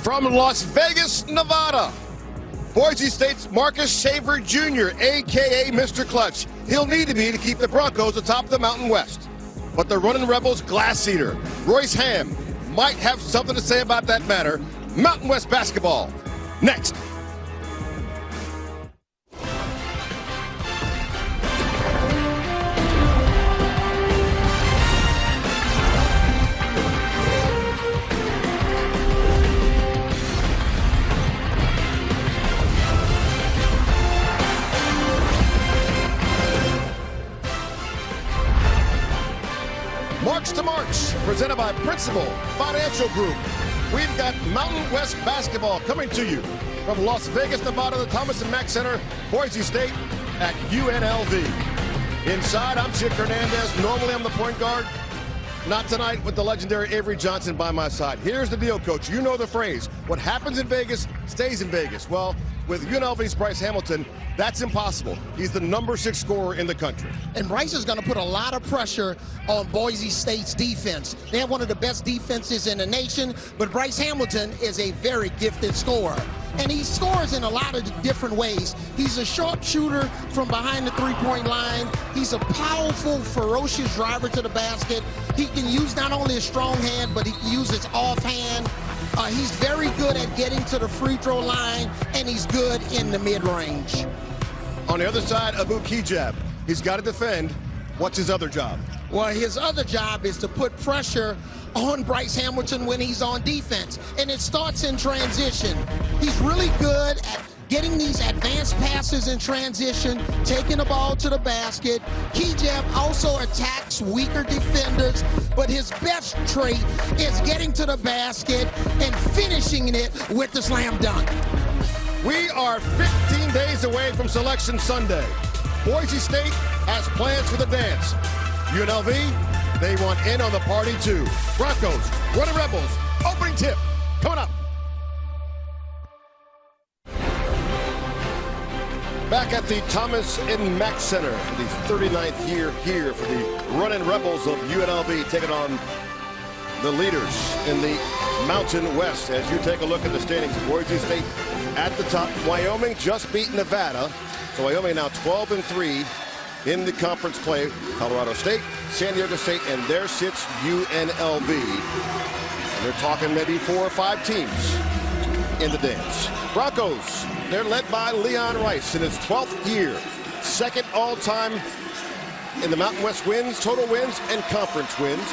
From Las Vegas, Nevada, Boise State's Marcus Shaver Jr., a.k.a. Mr. Clutch. He'll need to be to keep the Broncos atop the Mountain West. But the running Rebels glass eater, Bryce Hamilton, might have something to say about that matter. Mountain West basketball, next. March to March, presented by Principal Financial Group. We've got Mountain West basketball coming to you from Las Vegas, Nevada, the Thomas and Mack Center, Boise State at UNLV. Inside, I'm Chick Hernandez. Normally, I'm the point guard. Not tonight with the legendary Avery Johnson by my side. Here's the deal, Coach. You know the phrase, what happens in Vegas stays in Vegas. Well, with UNLV's Bryce Hamilton, that's impossible. He's the #6 scorer in the country. And Bryce is going to put a lot of pressure on Boise State's defense. They have one of the best defenses in the nation, but Bryce Hamilton is a very gifted scorer. And he scores in a lot of different ways. He's a sharpshooter from behind the three-point line. He's a powerful, ferocious driver to the basket. He can use not only a strong hand, but he can use his offhand. He's very good at getting to the free throw line, and he's good in the mid-range. On the other side, Abu Kijab. He's got to defend. What's his other job? Well, his other job is to put pressure on Bryce Hamilton when he's on defense, and it starts in transition. He's really good at getting these advanced passes in transition, taking the ball to the basket. Kijab also attacks weaker defenders, but his best trait is getting to the basket and finishing it with the slam dunk. We are 15 days away from Selection Sunday. Boise State has plans for the dance. UNLV, they want in on the party too. Broncos, Running Rebels, opening tip, coming up. Back at the Thomas and Mack Center for the 39th year here for the Running Rebels of UNLV taking on the leaders in the Mountain West. As you take a look at the standings, Boise State at the top. Wyoming just beat Nevada. So Wyoming now 12-3 in the conference play. Colorado State, San Diego State, and there sits UNLV. And they're talking maybe 4 or 5 teams in the dance. Broncos, they're led by Leon Rice in his 12th year. Second all-time in the Mountain West wins, total wins, and conference wins.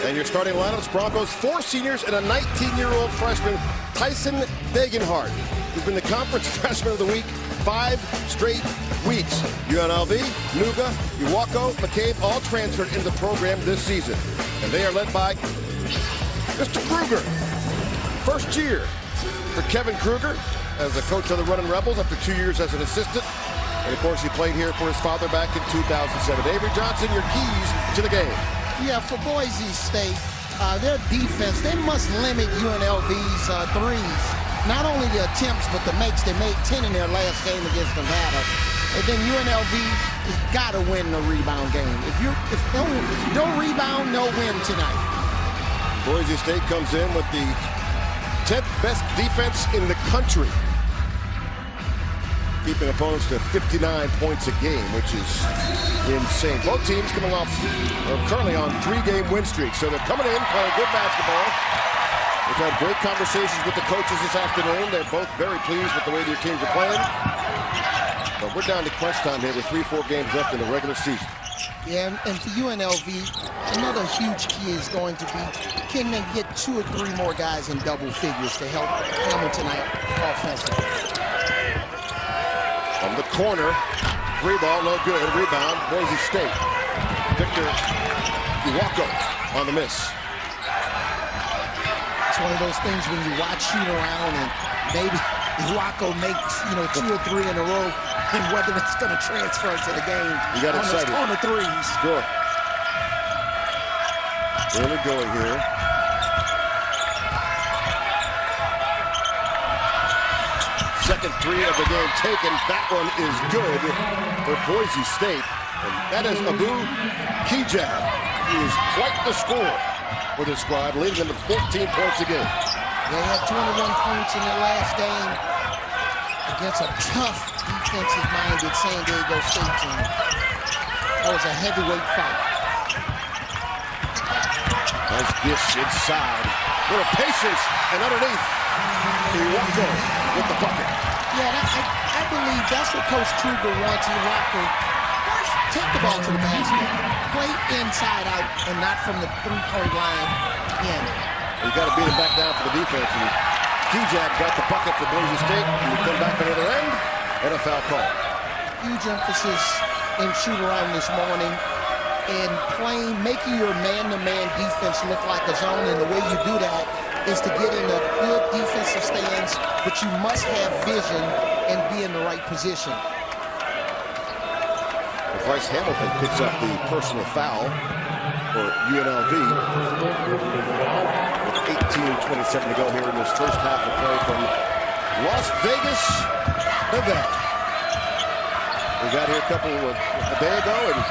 And your starting lineups, Broncos, 4 seniors and a 19-year-old freshman, Tyson Degenhardt, who's been the conference freshman of the week 5 straight weeks. UNLV, Nuga, Iwako, McCabe, all transferred into the program this season. And they are led by Mr. Kruger. First year for Kevin Kruger as the coach of the Running Rebels after 2 years as an assistant. And of course, he played here for his father back in 2007. Avery Johnson, your keys to the game. Yeah, for Boise State, their defense, they must limit UNLV's threes. Not only the attempts, but the makes. They made 10 in their last game against Nevada. And then UNLV has got to win the rebound game. If no rebound, no win tonight. Boise State comes in with the 10th best defense in the country, keeping opponents to 59 points a game, which is insane. Both teams coming off, are currently on 3-game win streaks, so they're coming in, playing good basketball. We've had great conversations with the coaches this afternoon. They're both very pleased with the way their teams are playing. But we're down to crunch time here with 3-4 games left in the regular season. Yeah, and for UNLV, another huge key is going to be, can they get 2 or 3 more guys in double figures to help Hamilton out offensively? From the corner, free ball, no good. Rebound, Boise State. Victor Iwako on the miss. It's one of those things when you watch shoot around and maybe Iwako makes, 2 or 3 in a row, and whether it's going to transfer to the game. You got excited. On the threes. Sure. Really going here. Second 3 of the game taken. That one is good for Boise State. And that is Abu Kijab. He is quite the scorer for this squad, leading them to 14 points a game. They had 21 points in their last game against a tough defensive-minded San Diego State team. That was a heavyweight fight. Nice dish inside. Little patience, and underneath, Iwako with the bucket. Yeah, I believe that's what Coach Kruger wants. Iwako, take the ball to the basket, play inside out, and not from the three-point line in. You got to beat him back down for the defense. And Kijab got the bucket for Boise State. And we come back on the other end, and a foul call. Huge emphasis in shoot-around this morning. And playing, making your man-to-man defense look like a zone, and the way you do that is to get in a good defensive stance, but you must have vision and be in the right position. Bryce Hamilton picks up the personal foul for UNLV with 18:27 to go here in this first half of play from Las Vegas, Nevada. We got here a day ago, and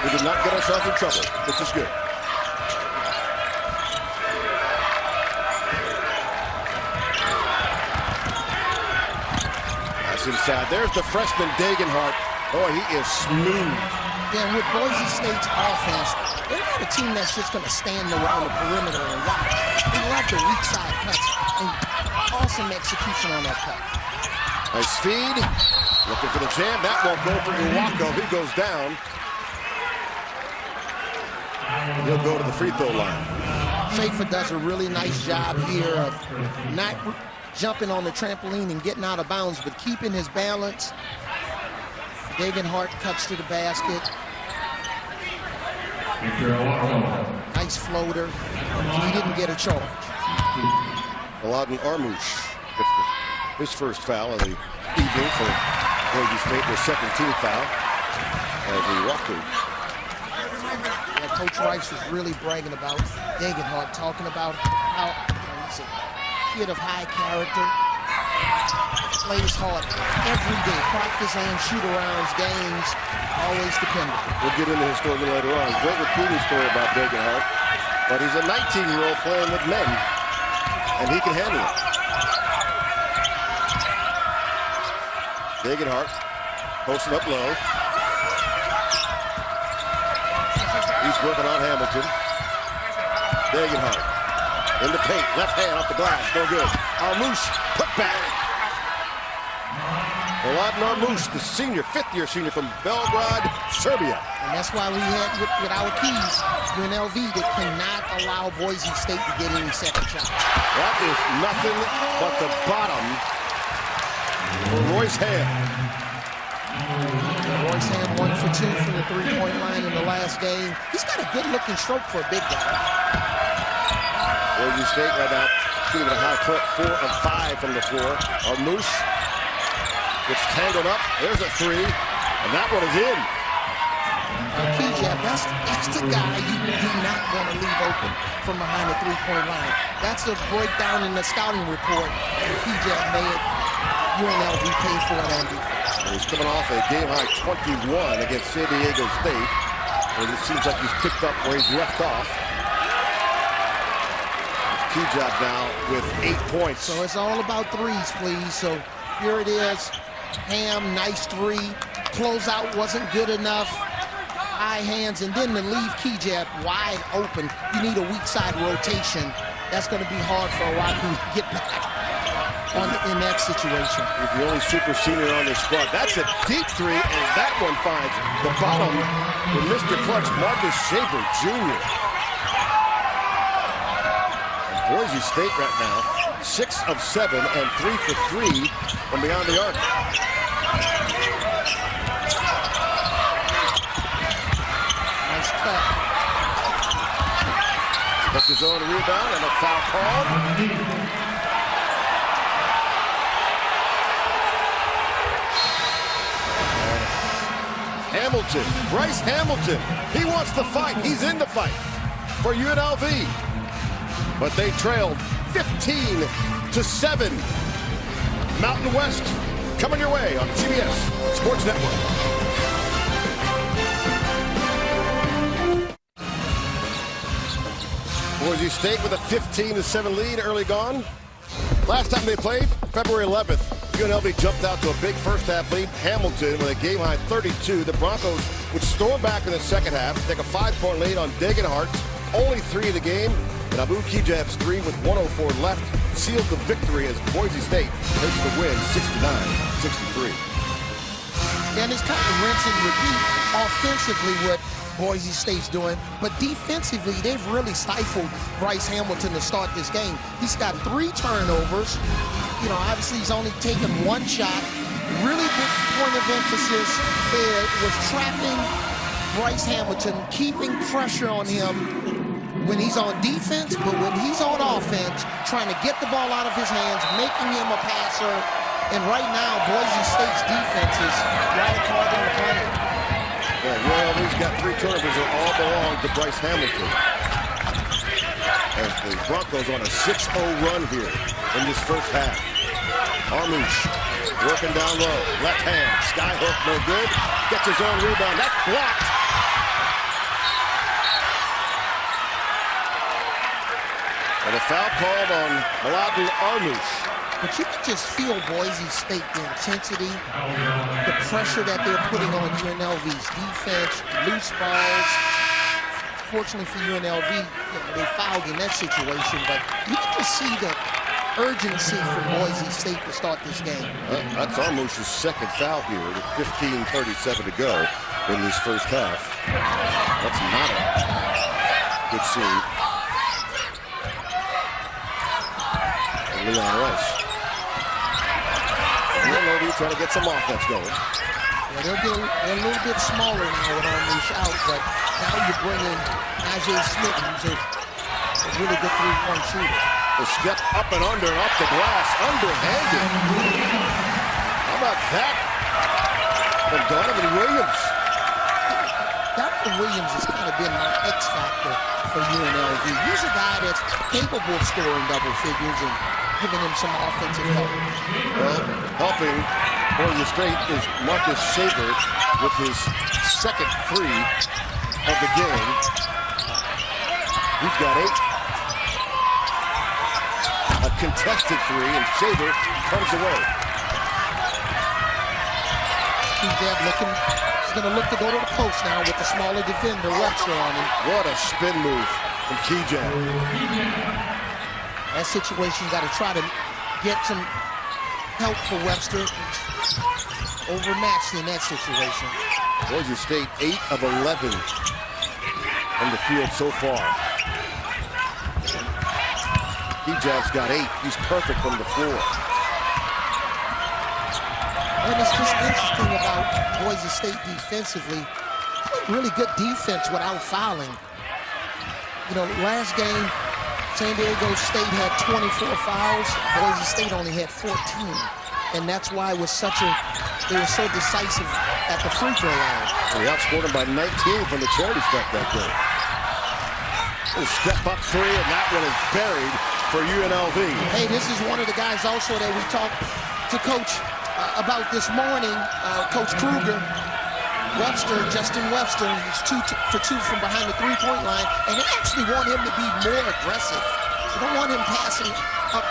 we did not get ourselves in trouble, which is good. That's inside. There's the freshman Dagenhart. Oh, he is smooth. Yeah, with Boise State's offense, they're not a team that's just going to stand around the perimeter and watch. They love the weak side cuts and awesome execution on that cut. Nice feed. Looking for the jam. That won't go for Iwako. He goes down. He'll go to the free throw line. Schaefer does a really nice job here of not jumping on the trampoline and getting out of bounds, but keeping his balance. Dagenhart cuts to the basket. Nice floater. And he didn't get a charge. Aladdin Armouche gets his first foul of the evening for Boise State, their second team foul. As Iwako. Coach Rice was really bragging about Dagenhart, talking about how he's a kid of high character, plays hard every day, practice and shoot-arounds, games, always dependable. We'll get into his story later on. Great recruiting story about Dagenhart, but he's a 19-year-old playing with men, and he can handle it. Dagenhart posting up low. He's working on Hamilton. Dagenhart in the paint, left hand off the glass, no good. Armouche put back. Aladdin Armouche, the senior, fifth-year senior from Belgrade, Serbia. And that's why we had with our keys, UNLV, that cannot allow Boise State to get any second shot. That is nothing but the bottom for Royce Ham. Royce Ham 1 for 2 from the three-point line in the last game. He's got a good-looking stroke for a big guy. Boise State right now shooting a high clip, 4 of 5 from the floor. Armouche gets tangled up. There's a three, and that one is in. Kijab, that's the guy you do not want to leave open from behind the three-point line. That's the breakdown in the scouting report. And Kijab made UNLV pay for it on defense. He's coming off a game-high 21 against San Diego State. And it seems like he's picked up where he's left off. Kijab now with 8 points. So it's all about threes, please. So here it is. Ham, nice three. Closeout wasn't good enough. High hands, and then to leave Kijab wide open, you need a weak side rotation. That's going to be hard for Iwako to get back in that situation. He's the only super senior on this squad. That's a deep three, and that one finds the bottom with Mr. Clutch, Marcus Schaefer Jr. And Boise State right now, 6 of 7 and 3 for 3 from beyond the arc. Nice cut. That's his own rebound and a foul call. Hamilton, Bryce Hamilton, he wants the fight. He's in the fight for UNLV. But they trailed 15-7. Mountain West coming your way on CBS Sports Network. Boise State with a 15-7 lead early gone. Last time they played, February 11th, UNLV jumped out to a big first-half lead. Hamilton with a game-high 32. The Broncos would storm back in the second half, take a 5-point lead on Degenhardt. Only 3 in the game, and Abu Kijab's 3 with 1:04 left sealed the victory as Boise State takes the win 69-63. And it's kind of rinse and repeat offensively what Boise State's doing, but defensively, they've really stifled Bryce Hamilton to start this game. He's got 3 turnovers. You know, obviously he's only taken 1 shot. Really big point of emphasis was trapping Bryce Hamilton, keeping pressure on him when he's on defense, but when he's on offense, trying to get the ball out of his hands, making him a passer. And right now, Boise State's defense is right according to plan. Yeah, UNLV's got 3 turnovers that all belong to Bryce Hamilton. As the Broncos on a 6-0 run here in this first half. Armouche working down low, left hand, sky hook, no good. Gets his own rebound, that's blocked. And a foul called on Maladen Armouche. But you can just feel Boise State, the intensity, the pressure that they're putting on UNLV's defense, loose balls. Fortunately for UNLV, they fouled in that situation, but you can just see the urgency for Boise State to start this game. That's Armouche's second foul here with 15:37 to go in this first half. That's not a good scene. And Leon Rice. UNLV trying to get some offense going. Yeah, they're a little bit smaller now with Armouche out, but now you bring in Ajay Smith, who's a really good 3-point shooter. A step up and under and off the glass, underhanded. How about that from Donovan Williams? Donovan Williams has kind of been my X factor for UNLV. He's a guy that's capable of scoring double figures and giving him some offensive help. Well, helping Boise State is Marcus Saber with his second 3 of the game. He's got 8. A contested 3, and Saber comes away. He's going to look to go to the post now with the smaller defender, Webster, on him. What a spin move from Kijab. That situation, got to try to get some help for Webster. Overmatched in that situation. Boise State 8 of 11 on the field so far. Kijab's got 8. He's perfect from the floor. And it's just interesting about Boise State defensively. Really good defense without fouling. You know, last game, San Diego State had 24 fouls. Boise State only had 14. And that's why it was they were so decisive at the free throw line. They outscored them by 19 from the charity stripe that day. A step up 3, and that one is buried for UNLV. Hey, this is one of the guys also that we talked to Coach about this morning, Coach Kruger. Justin Webster, he's 2 for 2 from behind the 3-point line, and they actually want him to be more aggressive. They don't want him passing up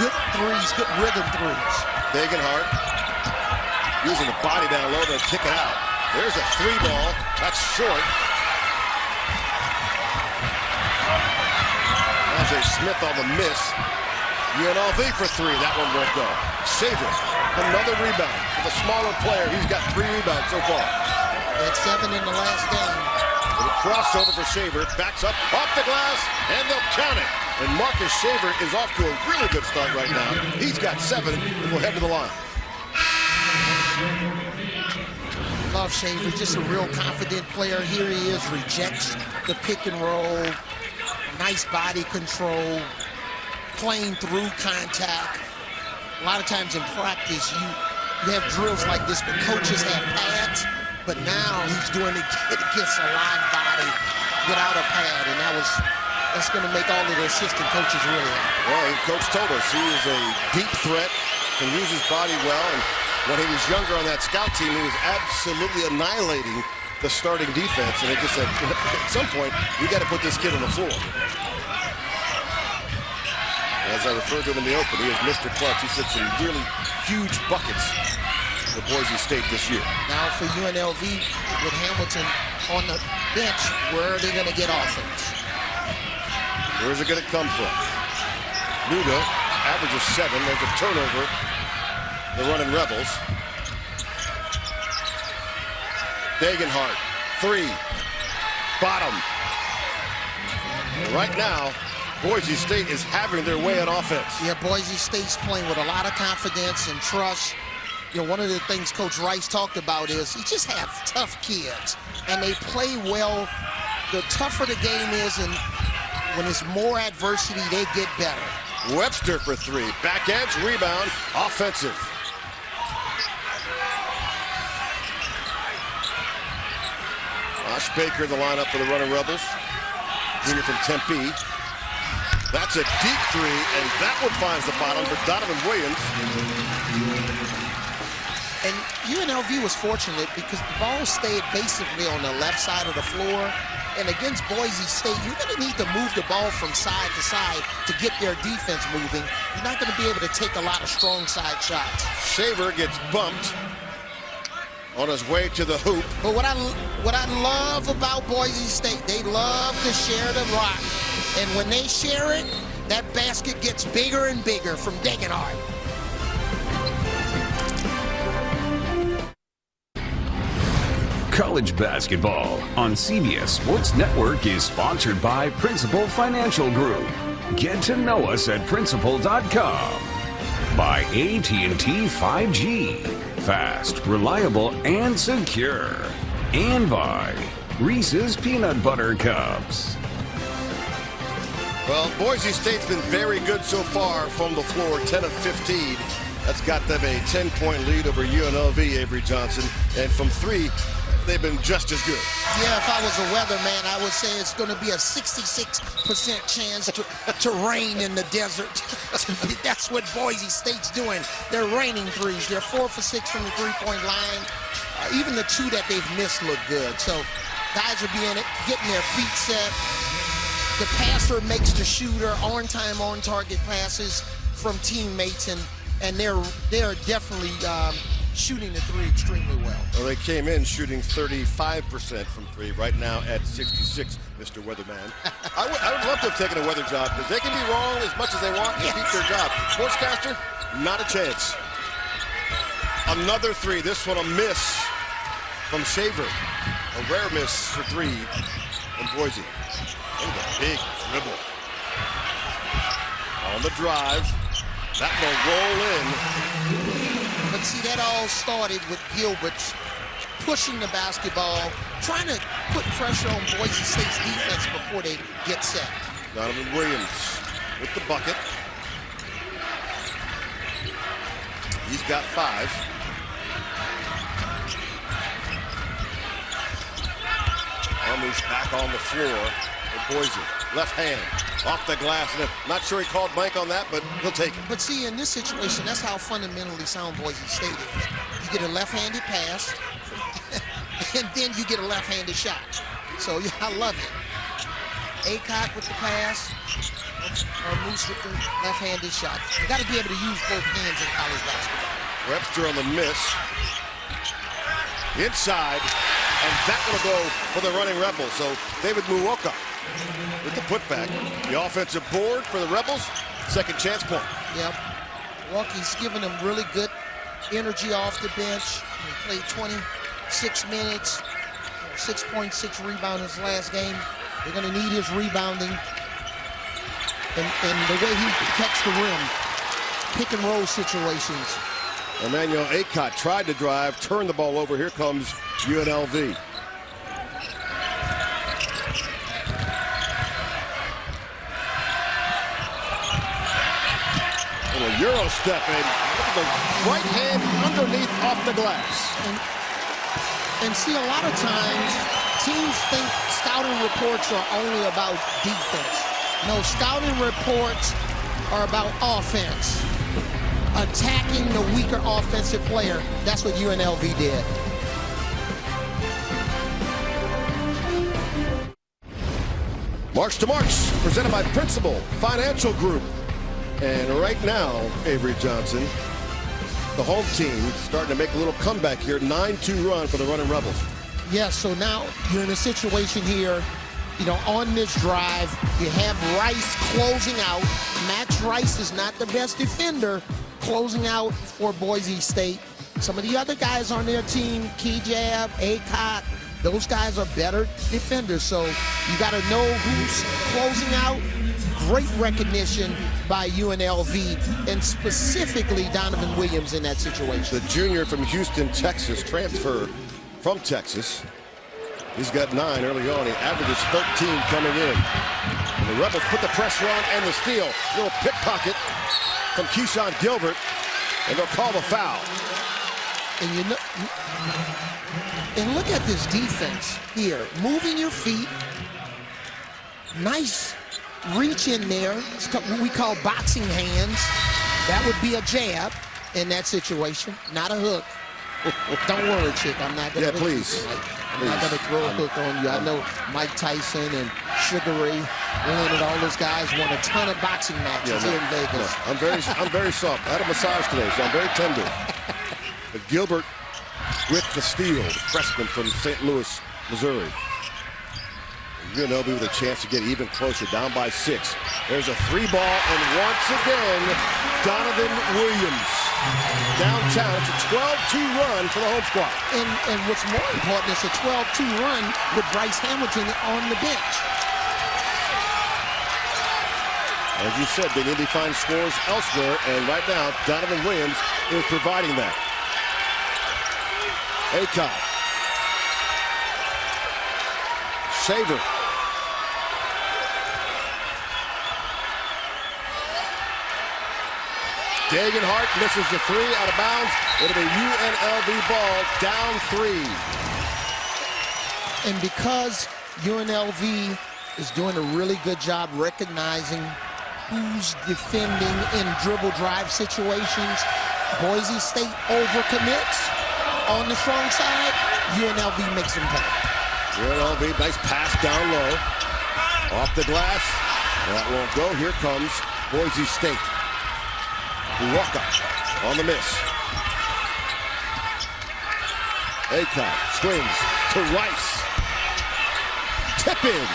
good threes, good rhythm threes. Degenhardt using the body down low to kick it out. There's a 3 ball. That's short. Ajay Smith on the miss. UNLV for 3. That one won't go. Saver, another rebound. For the smaller player, he's got 3 rebounds so far. At 7 in the last game. A crossover for Shaver, backs up, off the glass, and they'll count it. And Marcus Shaver is off to a really good start right now. He's got 7, and will head to the line. Love Shaver, just a real confident player. Here he is, rejects the pick and roll. Nice body control, playing through contact. A lot of times in practice, you have drills like this, but coaches have pads. But now he's doing it against a live body without a pad, and that's going to make all of the assistant coaches really happy. Well, coach told us he is a deep threat, can use his body well, and when he was younger on that scout team, he was absolutely annihilating the starting defense, and they just said, at some point, you got to put this kid on the floor. As I referred to him in the open, he is Mr. Clutch. He's hit some really huge buckets for Boise State this year. Now for UNLV with Hamilton on the bench, where are they going to get offense? Where's it going to come from? Nuda averages 7. There's a turnover. The running Rebels. Degenhardt, 3. Bottom. And right now, Boise State is having their way on offense. Yeah, Boise State's playing with a lot of confidence and trust. You know, one of the things Coach Rice talked about is he just has tough kids, and they play well. The tougher the game is, and when there's more adversity, they get better. Webster for 3. Back edge, rebound, offensive. Josh Baker in the lineup for the running Rebels. Junior from Tempe. That's a deep 3, and that one finds the bottom for Donovan Williams. And UNLV was fortunate because the ball stayed basically on the left side of the floor. And against Boise State, you're going to need to move the ball from side to side to get their defense moving. You're not going to be able to take a lot of strong side shots. Shaver gets bumped on his way to the hoop. But what I love about Boise State, they love to share the rock. And when they share it, that basket gets bigger and bigger from Degenhardt. College basketball on CBS Sports Network is sponsored by Principal Financial Group. Get to know us at principal.com. By AT&T 5G. Fast, reliable, and secure. And by Reese's Peanut Butter Cups. Well, Boise State's been very good so far from the floor, 10 of 15. That's got them a 10-point lead over UNLV, Avery Johnson. And from 3, they've been just as good. Yeah, if I was a weatherman, I would say it's going to be a 66% chance to rain in the desert. That's what Boise State's doing. They're raining threes. They're 4 for 6 from the three-point line. Even the 2 that they've missed look good. So guys are getting their feet set. The passer makes the shooter on-time, on-target passes from teammates, and they're definitely shooting the 3 extremely well. Well, they came in shooting 35% from 3, right now at 66, Mr. Weatherman. I would love to have taken a weather job, because they can be wrong as much as they want and keep their job. Sportscaster, not a chance. Another 3, this one a miss from Shaver. A rare miss for 3 in Boise. And a big dribble. On the drive, that will roll in. But see, that all started with Gilbert pushing the basketball, trying to put pressure on Boise State's defense before they get set. Donovan Williams with the bucket. He's got 5. Armus back on the floor for Boise. Left hand off the glass. And I'm not sure he called blank on that, but he'll take it. But see, in this situation, that's how fundamentally sound Boise State is. You get a left-handed pass, and then you get a left-handed shot. So yeah, I love it. Aycock with the pass, or Moose with the left-handed shot. You got to be able to use both hands in college basketball. Webster on the miss. Inside, and that will go for the running Rebels. So David Muwoka with the putback. The offensive board for the Rebels. Second chance point. Yep. Milwaukee's giving them really good energy off the bench. He played 26 minutes, 6.6 rebound his last game. They're going to need his rebounding. And the way he protects the rim, pick and roll situations. Emmanuel Aycock tried to drive, turned the ball over. Here comes UNLV. A Euro step in. Look at the right hand underneath off the glass. And see, a lot of times, teams think scouting reports are only about defense. No, scouting reports are about offense. Attacking the weaker offensive player. That's what UNLV did. March to March, presented by Principal Financial Group. And right now, Avery Johnson, the home team, starting to make a little comeback here. 9-2 run for the Running Rebels. Yes, so now you're in a situation here, you know, on this drive, you have Rice closing out. Max Rice is not the best defender, closing out for Boise State. Some of the other guys on their team, Kejab, Acock, those guys are better defenders. So you got to know who's closing out. Great recognition by UNLV, and specifically Donovan Williams in that situation. The junior from Houston, Texas, transfer from Texas. He's got 9 early on. He averages 13 coming in. And the Rebels put the pressure on and the steal. Little pickpocket from Keyshawn Gilbert, and they'll call the foul. And you know, and look at this defense here. Moving your feet. Nice reach in there. It's what we call boxing hands. That would be a jab in that situation, not a hook. Don't worry, chick. I'm not going to. Yeah, please. I'm not going to throw a hook on you. I know Mike Tyson and Sugar Ray Leonard and all those guys won a ton of boxing matches here in Vegas. No, I'm very soft. I had a massage today, so I'm very tender. But Gilbert with the steal, the freshman from St. Louis, Missouri. UNLV with a chance to get even closer, down by 6. There's a 3 ball, and once again, Donovan Williams. Downtown, it's a 12-2 run for the home squad. And what's more important, it's a 12-2 run with Bryce Hamilton on the bench. As you said, they need to find scores elsewhere, and right now, Donovan Williams is providing that. Acock. Saver. Degenhart misses the 3 out of bounds. It'll be UNLV ball, down 3. And because UNLV is doing a really good job recognizing who's defending in dribble drive situations, Boise State overcommits on the strong side. UNLV makes them pay. UNLV, nice pass down low. Off the glass. That won't go. Here comes Boise State. Walker on the miss. Acock swings to Rice. Tip in.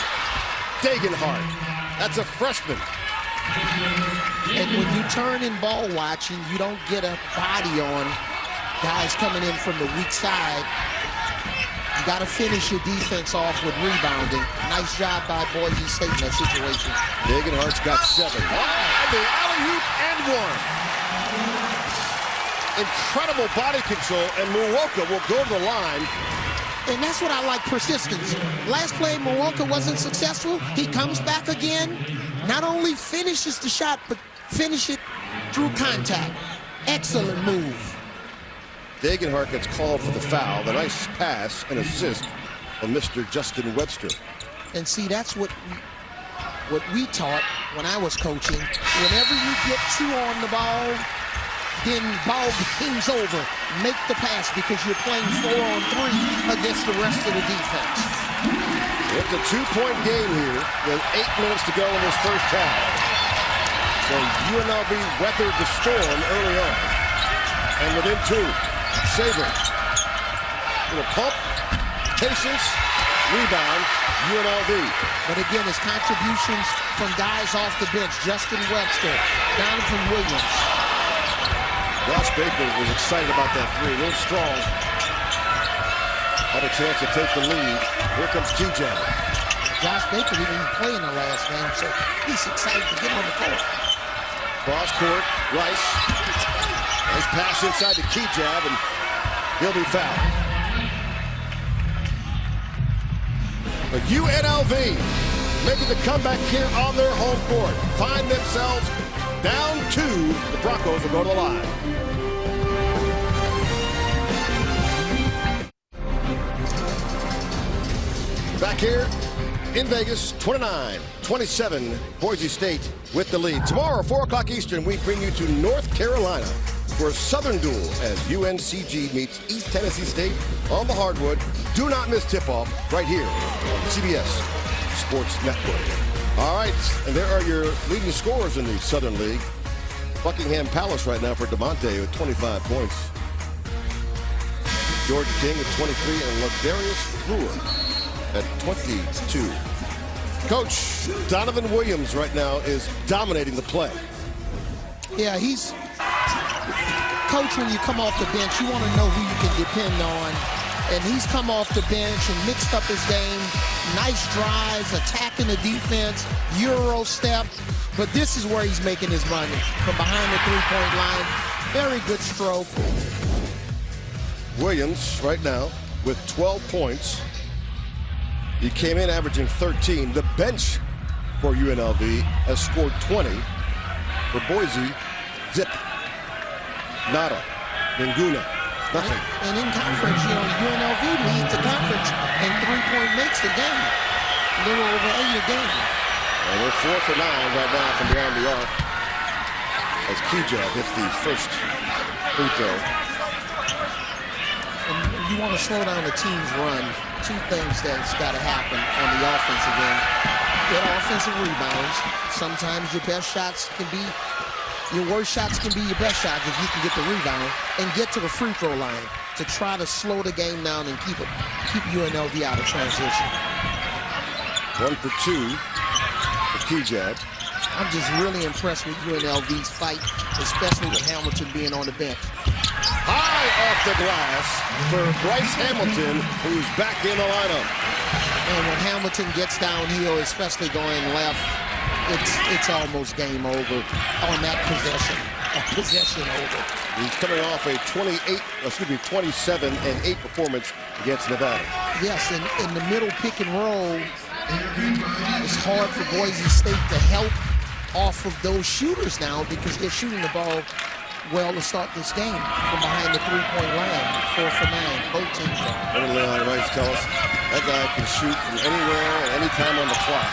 Degenhart. That's a freshman. And when you turn in ball watching, you don't get a body on guys coming in from the weak side. You got to finish your defense off with rebounding. Nice job by Boise State in that situation. Degenhart's got 7. The alley-oop and 1. Incredible body control, and Milwaukee will go to the line. And that's what I like, persistence. Last play, Milwaukee wasn't successful. He comes back again, not only finishes the shot, but finish it through contact. Excellent move. Degenhart gets called for the foul. The nice pass and assist from Mr. Justin Webster. And see, that's what we taught when I was coaching. Whenever you get 2 on the ball, then ball game's over. Make the pass because you're playing 4-on-3 against the rest of the defense. It's a 2-point game here with 8 minutes to go in this first half. So UNLV weathered the storm early on. And within 2, Saver. Little pump, patience, rebound, UNLV. But again, his contributions from guys off the bench, Justin Webster, Donovan Williams. Josh Baker was excited about that 3, real strong. Had a chance to take the lead. Here comes Kejab. Josh Baker didn't even play in the last game, so he's excited to get on the court. Cross court, Rice. Nice pass inside to Kejab, and he'll be fouled. But UNLV making the comeback here on their home court. Find themselves down 2. The Broncos will go to the line. Back here in Vegas, 29-27, Boise State with the lead. Tomorrow, 4 o'clock Eastern, we bring you to North Carolina for a Southern duel as UNCG meets East Tennessee State on the hardwood. Do not miss tip-off right here on CBS Sports Network. All right, and there are your leading scorers in the Southern League. Buckingham Palace right now for DeMonte with 25 points. George King at 23 and Ladarius Brewer at 22. Coach Donovan Williams right now is dominating the play. Yeah, Coach, when you come off the bench, you want to know who you can depend on. And he's come off the bench and mixed up his game. Nice drives, attacking the defense, Euro step. But this is where he's making his money, from behind the three-point line. Very good stroke. Williams right now with 12 points. He came in averaging 13. The bench for UNLV has scored 20. For Boise, zip, nada, Nguna, nothing. And in conference, UNLV leads the conference and three-point makes the game. A little over 8 a game. And they're 4 for 9 right now from beyond the arc as Kijab hits the first free throw. And you want to slow down the team's run. Two things that's got to happen on the offensive end. Get offensive rebounds. Sometimes your best shots can be, your worst shots can be your best shots if you can get the rebound and get to the free throw line to try to slow the game down and keep UNLV out of transition. 1 for 2 for Kijab. I'm just really impressed with UNLV's fight, especially with Hamilton being on the bench. High off the glass for Bryce Hamilton, who's back in the lineup. And when Hamilton gets downhill, especially going left, it's almost game over on that possession. A possession over. He's coming off a 27-8 performance against Nevada. Yes, in the middle pick and roll, it's hard for Boise State to help off of those shooters now because they're shooting the ball well to start this game from behind the three-point line. 4 for 9, both teams. What did Leon Rice tell us? That guy can shoot from anywhere at any time on the clock.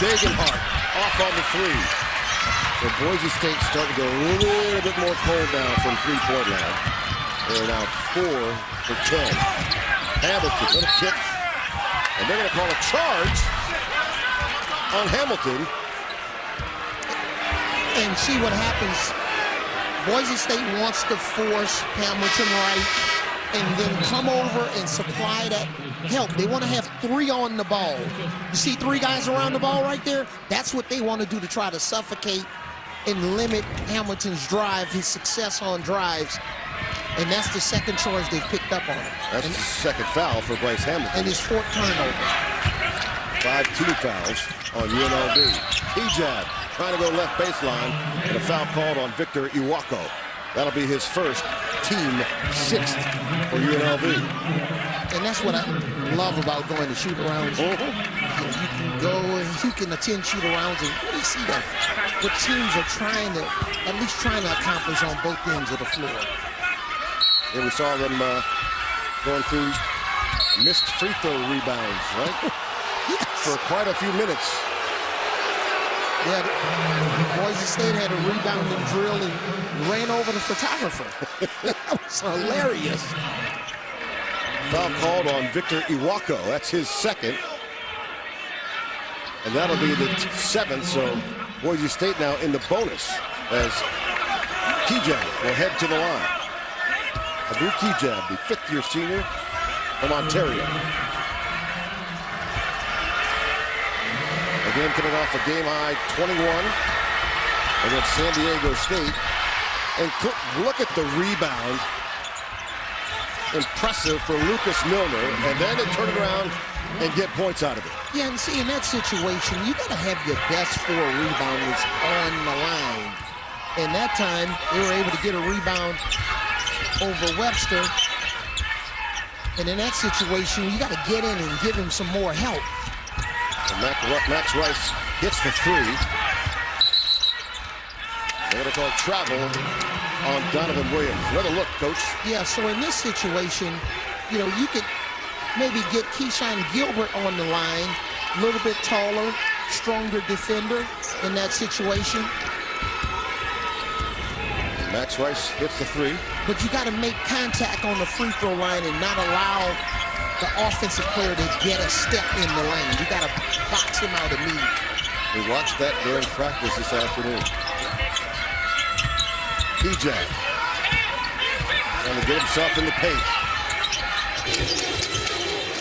Dagenhart off on the three. So Boise State starting to go a little bit more cold now from three-point line. They're now 4 for 10. Hamilton going to kick. And they're going to call a charge on Hamilton. And see what happens. Boise State wants to force Hamilton right and then come over and supply that help. They want to have 3 on the ball. You see 3 guys around the ball right there? That's what they want to do to try to suffocate and limit Hamilton's drive, his success on drives. And that's the second charge they've picked up on him. That's the second foul for Bryce Hamilton. And his 4th turnover. 5 team fouls on UNLV. Kijab trying to go left baseline, and a foul called on Victor Iwako. That'll be his first, team 6th for UNLV. And that's what I love about going to shoot-arounds. You can go and you can attend shoot-arounds and really see that what teams are trying to, at least trying to accomplish on both ends of the floor. And we saw them going through missed free throw rebounds, right? Yes. For quite a few minutes. Yeah, Boise State had a rebounding drill and ran over the photographer. That was hilarious. Foul called on Victor Iwako. That's his second. And that'll be the 7th, so Boise State now in the bonus as Kijab will head to the line. Abu Kijab, the 5th-year senior from Ontario. Again, coming off a game-high 21 against San Diego State. And look at the rebound. Impressive for Lucas Milner. And then they turn it around and get points out of it. Yeah, and see, in that situation, you got to have your best 4 rebounders on the line. And that time, they were able to get a rebound over Webster. And in that situation, you got to get in and give him some more help. Max Rice hits the 3. They're going to call travel on Donovan Williams. Another look, coach. Yeah, so in this situation, you could maybe get Keyshawn Gilbert on the line, a little bit taller, stronger defender in that situation. Max Rice hits the 3. But you got to make contact on the free throw line and not allow the offensive player to get a step in the lane. You got to box him out immediately. We watched that during practice this afternoon. Keyjab. Trying to get himself in the paint.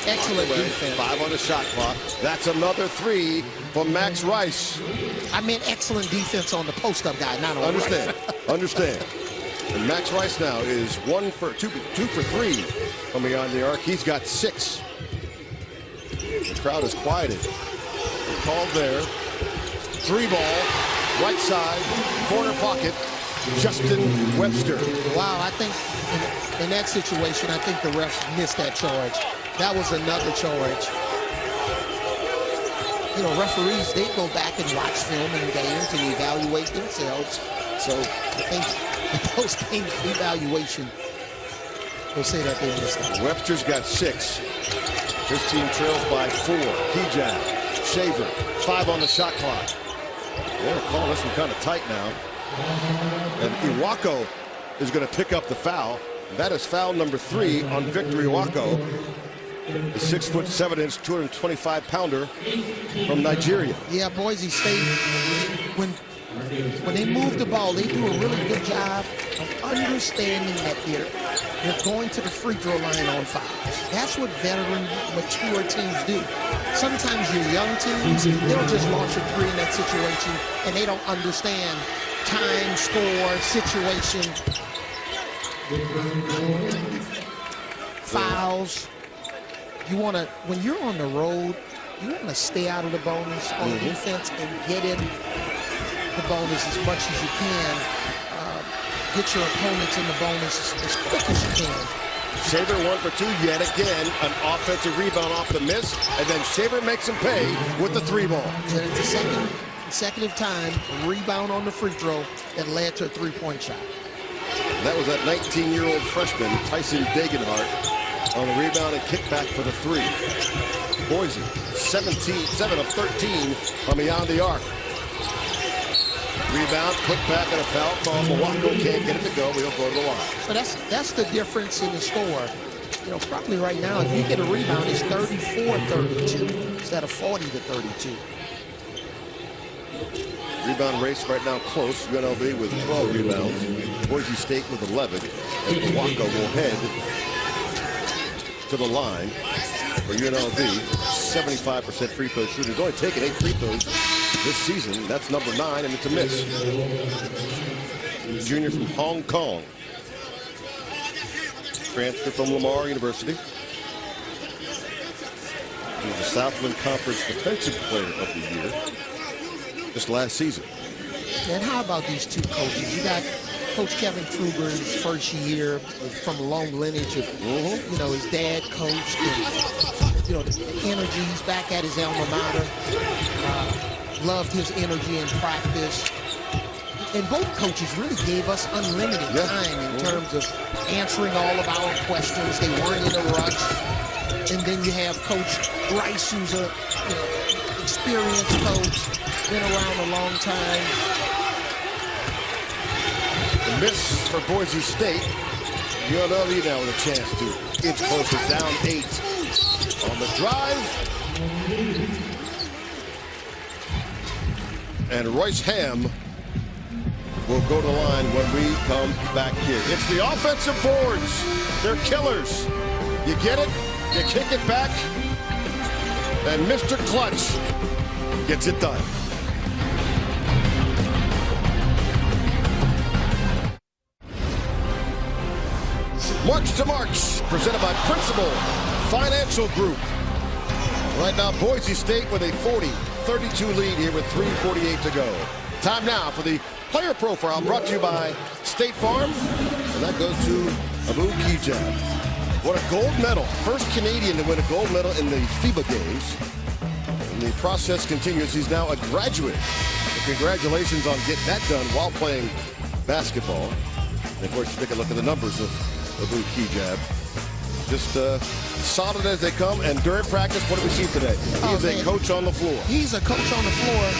Excellent defense. 5 on the shot clock. That's another 3 for Max Rice. I meant excellent defense on the post-up guy, not on Understand. Rice. Understand. And Max Rice now is 2 for 3 from beyond the arc. He's got 6. The crowd is quieted. Called there. 3 ball, right side, corner pocket, Justin Webster. Wow, I think in that situation, I think the refs missed that charge. That was another charge. You know, referees, they go back and watch film in games and evaluate themselves. So I think the post-game evaluation will say that they missed it. Webster's got 6. His team trails by 4. Keyjab, Shaver, 5 on the shot clock. They're calling this one kind of tight now. And Iwako is going to pick up the foul. That is foul number 3 on Victor Iwako. The 6'7", 225-pounder from Nigeria. Yeah, Boise State, when they move the ball, they do a really good job of understanding that they're going to the free throw line on fouls. That's what veteran, mature teams do. Sometimes your young teams, they'll just launch a 3 in that situation, and they don't understand time, score, situation, fouls. You want to, when you're on the road, you want to stay out of the bonus on defense and get in the bonus as much as you can. Get your opponents in the bonus as quick as you can. Shaver 1 for 2 yet again. An offensive rebound off the miss, and then Shaver makes him pay with the 3 ball. And it's the second consecutive time, a rebound on the free throw that led to a 3-point shot. That was that 19-year-old freshman, Tyson Dagenhart, on the rebound and kickback for the 3. Boise, 7 of 13 from beyond the arc. Rebound, put back, and a foul call. Milwaukee can't get it to go. We'll go to the line. So that's the difference in the score. You know, probably right now, if you get a rebound, it's 34-32 instead of 40-32. Rebound race right now close. UNLV with 12 rebounds. Boise State with 11. And Milwaukee will head to the line for UNLV. 75% free throw shooting. He's only taken 8 free throws this season. That's number 9, and it's a miss. Junior from Hong Kong. Transfer from Lamar University. He was the Southland Conference Defensive Player of the Year just last season. And how about these 2 coaches? You got Coach Kevin Kruger's first year from a long lineage of, you know, his dad coached, and, you know, the energy. He's back at his alma mater. Loved his energy in practice. And both coaches really gave us unlimited time in terms of answering all of our questions. They weren't in a rush. And then you have Coach Bryce, who's a experienced coach, been around a long time. The miss for Boise State. UNLV now with a chance to inch closer, down 8 on the drive. And Royce Ham will go to the line when we come back here. It's the offensive boards. They're killers. You get it, you kick it back, and Mr. Clutch gets it done. March to March, presented by Principal Financial Group. Right now, Boise State with a 40-32 lead here with 3:48 to go. Time now for the player profile brought to you by State Farm. And that goes to Abu Keyjab. What a gold medal. First Canadian to win a gold medal in the FIBA Games. And the process continues. He's now a graduate. So congratulations on getting that done while playing basketball. And of course, you take a look at the numbers of Abu Keyjab. Just solid as they come, and during practice, what do we see today? He's a coach on the floor. He's a coach on the floor.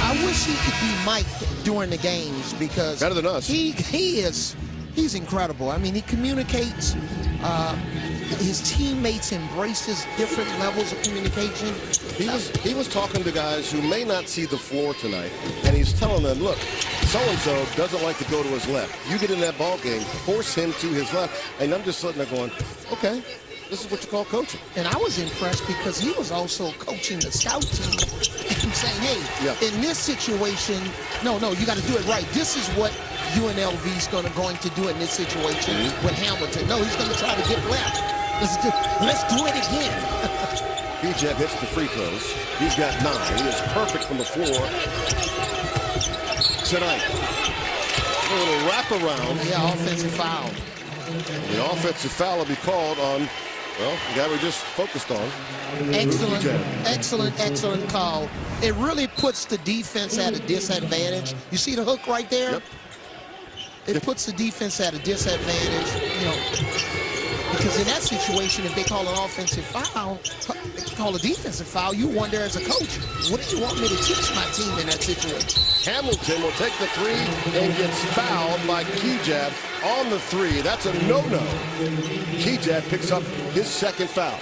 I wish he could be Mike during the games, because better than us. He is He's incredible. I mean, he communicates. His teammates embraces different levels of communication. He was talking to guys who may not see the floor tonight, and he's telling them, look, so-and-so doesn't like to go to his left. You get in that ball game, force him to his left. And I'm just sitting there going, okay, this is what you call coaching. And I was impressed because he was also coaching the scout team and saying, hey, in this situation, no, you got to do it right. This is what UNLV is going to do in this situation with Hamilton. No, he's going to try to get left. Let's do it again. Kejab hits the free throws. He's got 9. He is perfect from the floor tonight. A little wraparound. Yeah, offensive foul. The offensive foul will be called on, well, the guy we just focused on. Excellent call. It really puts the defense at a disadvantage. You see the hook right there? Yep. It puts the defense at a disadvantage, you know, because in that situation, if they call an offensive foul, call a defensive foul, you wonder as a coach, what do you want me to teach my team in that situation? Hamilton will take the 3 and gets fouled by Kejab on the 3. That's a no-no. Kejab picks up his second foul.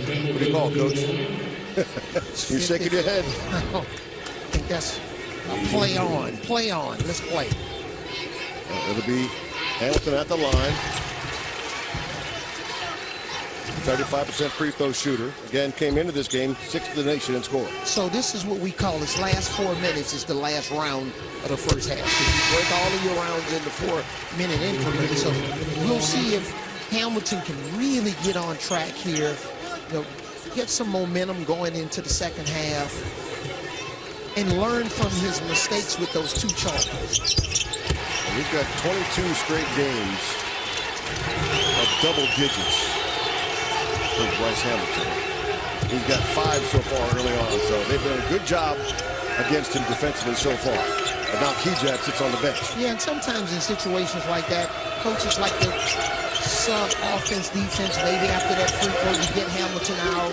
What do you call, Coach? You're shaking your head. I think that's a play on. Play on. Let's play. It'll be Hamilton at the line. 35% free throw shooter. Again, came into this game 6th in the nation in scoring. So this is what we call this last 4 minutes is the last round of the first half. If you break all of your rounds into 4-minute increments, so we'll see if Hamilton can really get on track here. You know, get some momentum going into the second half and learn from his mistakes with those 2 charges. We've got 22 straight games of double digits for Bryce Hamilton. He's got 5 so far early on, so they've done a good job against him defensively so far. But now Kejab sits on the bench. Yeah, and sometimes in situations like that, coaches like to sub offense, defense, maybe after that free throw, you get Hamilton out.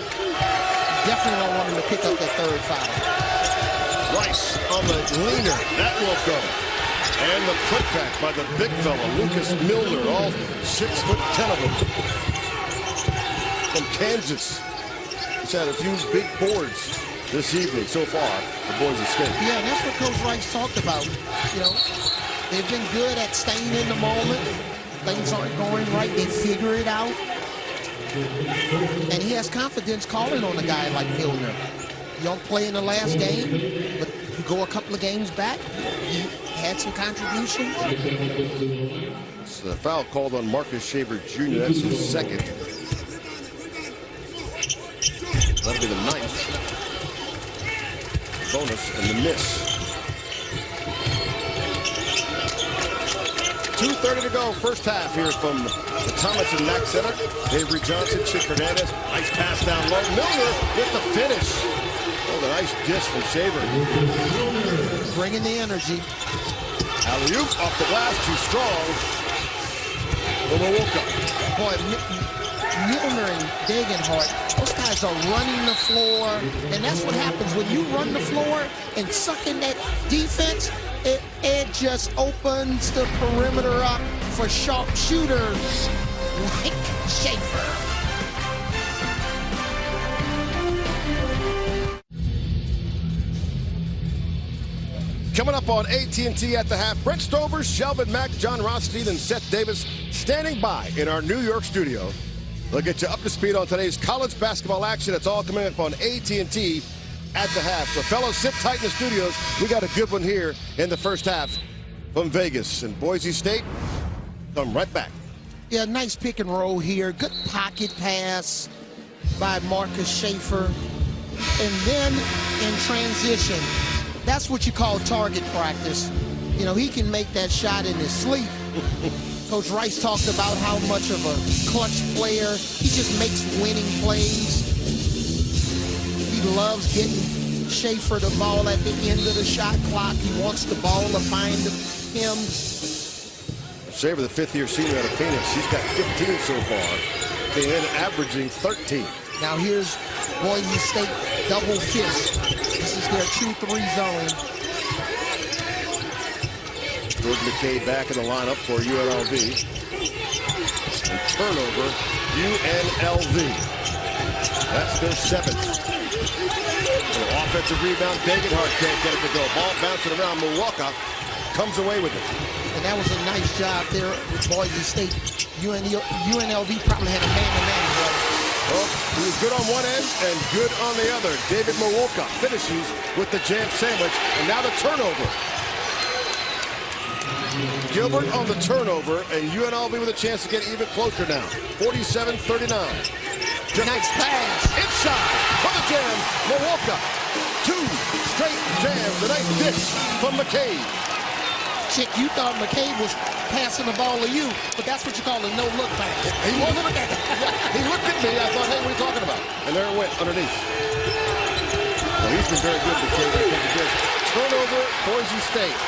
Definitely don't want him to pick up that 3rd foul. Rice on the leaner. That will go. And the putback by the big fella, Lucas Milner, all 6'10" of them. From Kansas. He's had a few big boards this evening so far for Boise State. Yeah, and that's what Coach Rice talked about. You know, they've been good at staying in the moment. Things aren't going right, they figure it out. And he has confidence calling on a guy like Milner. You don't play in the last game, but you go a couple of games back, he had some contributions. It's a foul called on Marcus Shaver Jr. That's his 2nd. That'll be the 9th. Bonus and the miss. 2:30 to go, first half here from the Thomas and Mack Center. Avery Johnson, Chick Hernandez, nice pass down low. Milner with the finish. Oh, the nice dish from Shaver. Bringing the energy. Alley-oop off the glass, too strong. Boy, Milner and Degenhart, those guys are running the floor, and that's what happens when you run the floor and suck in that defense. It just opens the perimeter up for sharp shooters like Schaefer. Coming up on AT&T at the half, Brent Stover, Shelvin Mack, John Rothstein, and Seth Davis standing by in our New York studio. They'll get you up to speed on today's college basketball action. It's all coming up on AT&T at the half. So, fellas, sit tight in the studios. We got a good one here in the first half from Vegas. And Boise State, come right back. Yeah, nice pick and roll here. Good pocket pass by Marcus Schaefer. And then in transition, that's what you call target practice. You know, he can make that shot in his sleep. Coach Rice talked about how much of a clutch player. He just makes winning plays. He loves getting Schaefer the ball at the end of the shot clock. He wants the ball to find him. Schaefer, the 5th-year senior out of Phoenix, he's got 15 so far, and averaging 13. Now here's Boise State double fist. This is their 2-3 zone. Jordan McCabe back in the lineup for UNLV. And turnover, UNLV. That's their 7th. Offensive rebound, Degenhardt can't get it to go. Ball bouncing around, Milwaukee comes away with it. And that was a nice job there with Boise State. UNLV probably had a man-to-man play. Well, he was good on one end and good on the other. David Milwaukee finishes with the jam sandwich, and now the turnover. Gilbert on the turnover, and UNLV with a chance to get even closer now. 47-39. Nice pass. Inside for the jam, Milwaukee. 2 straight jams. A nice dish from McCabe. Chick, you thought McCabe was passing the ball to you, but that's what you call a no-look pass. He wasn't looking at it. He looked at me. I thought, hey, what are you talking about? And there it went underneath. Well, he's been very good, McCabe. Turnover, Boise State.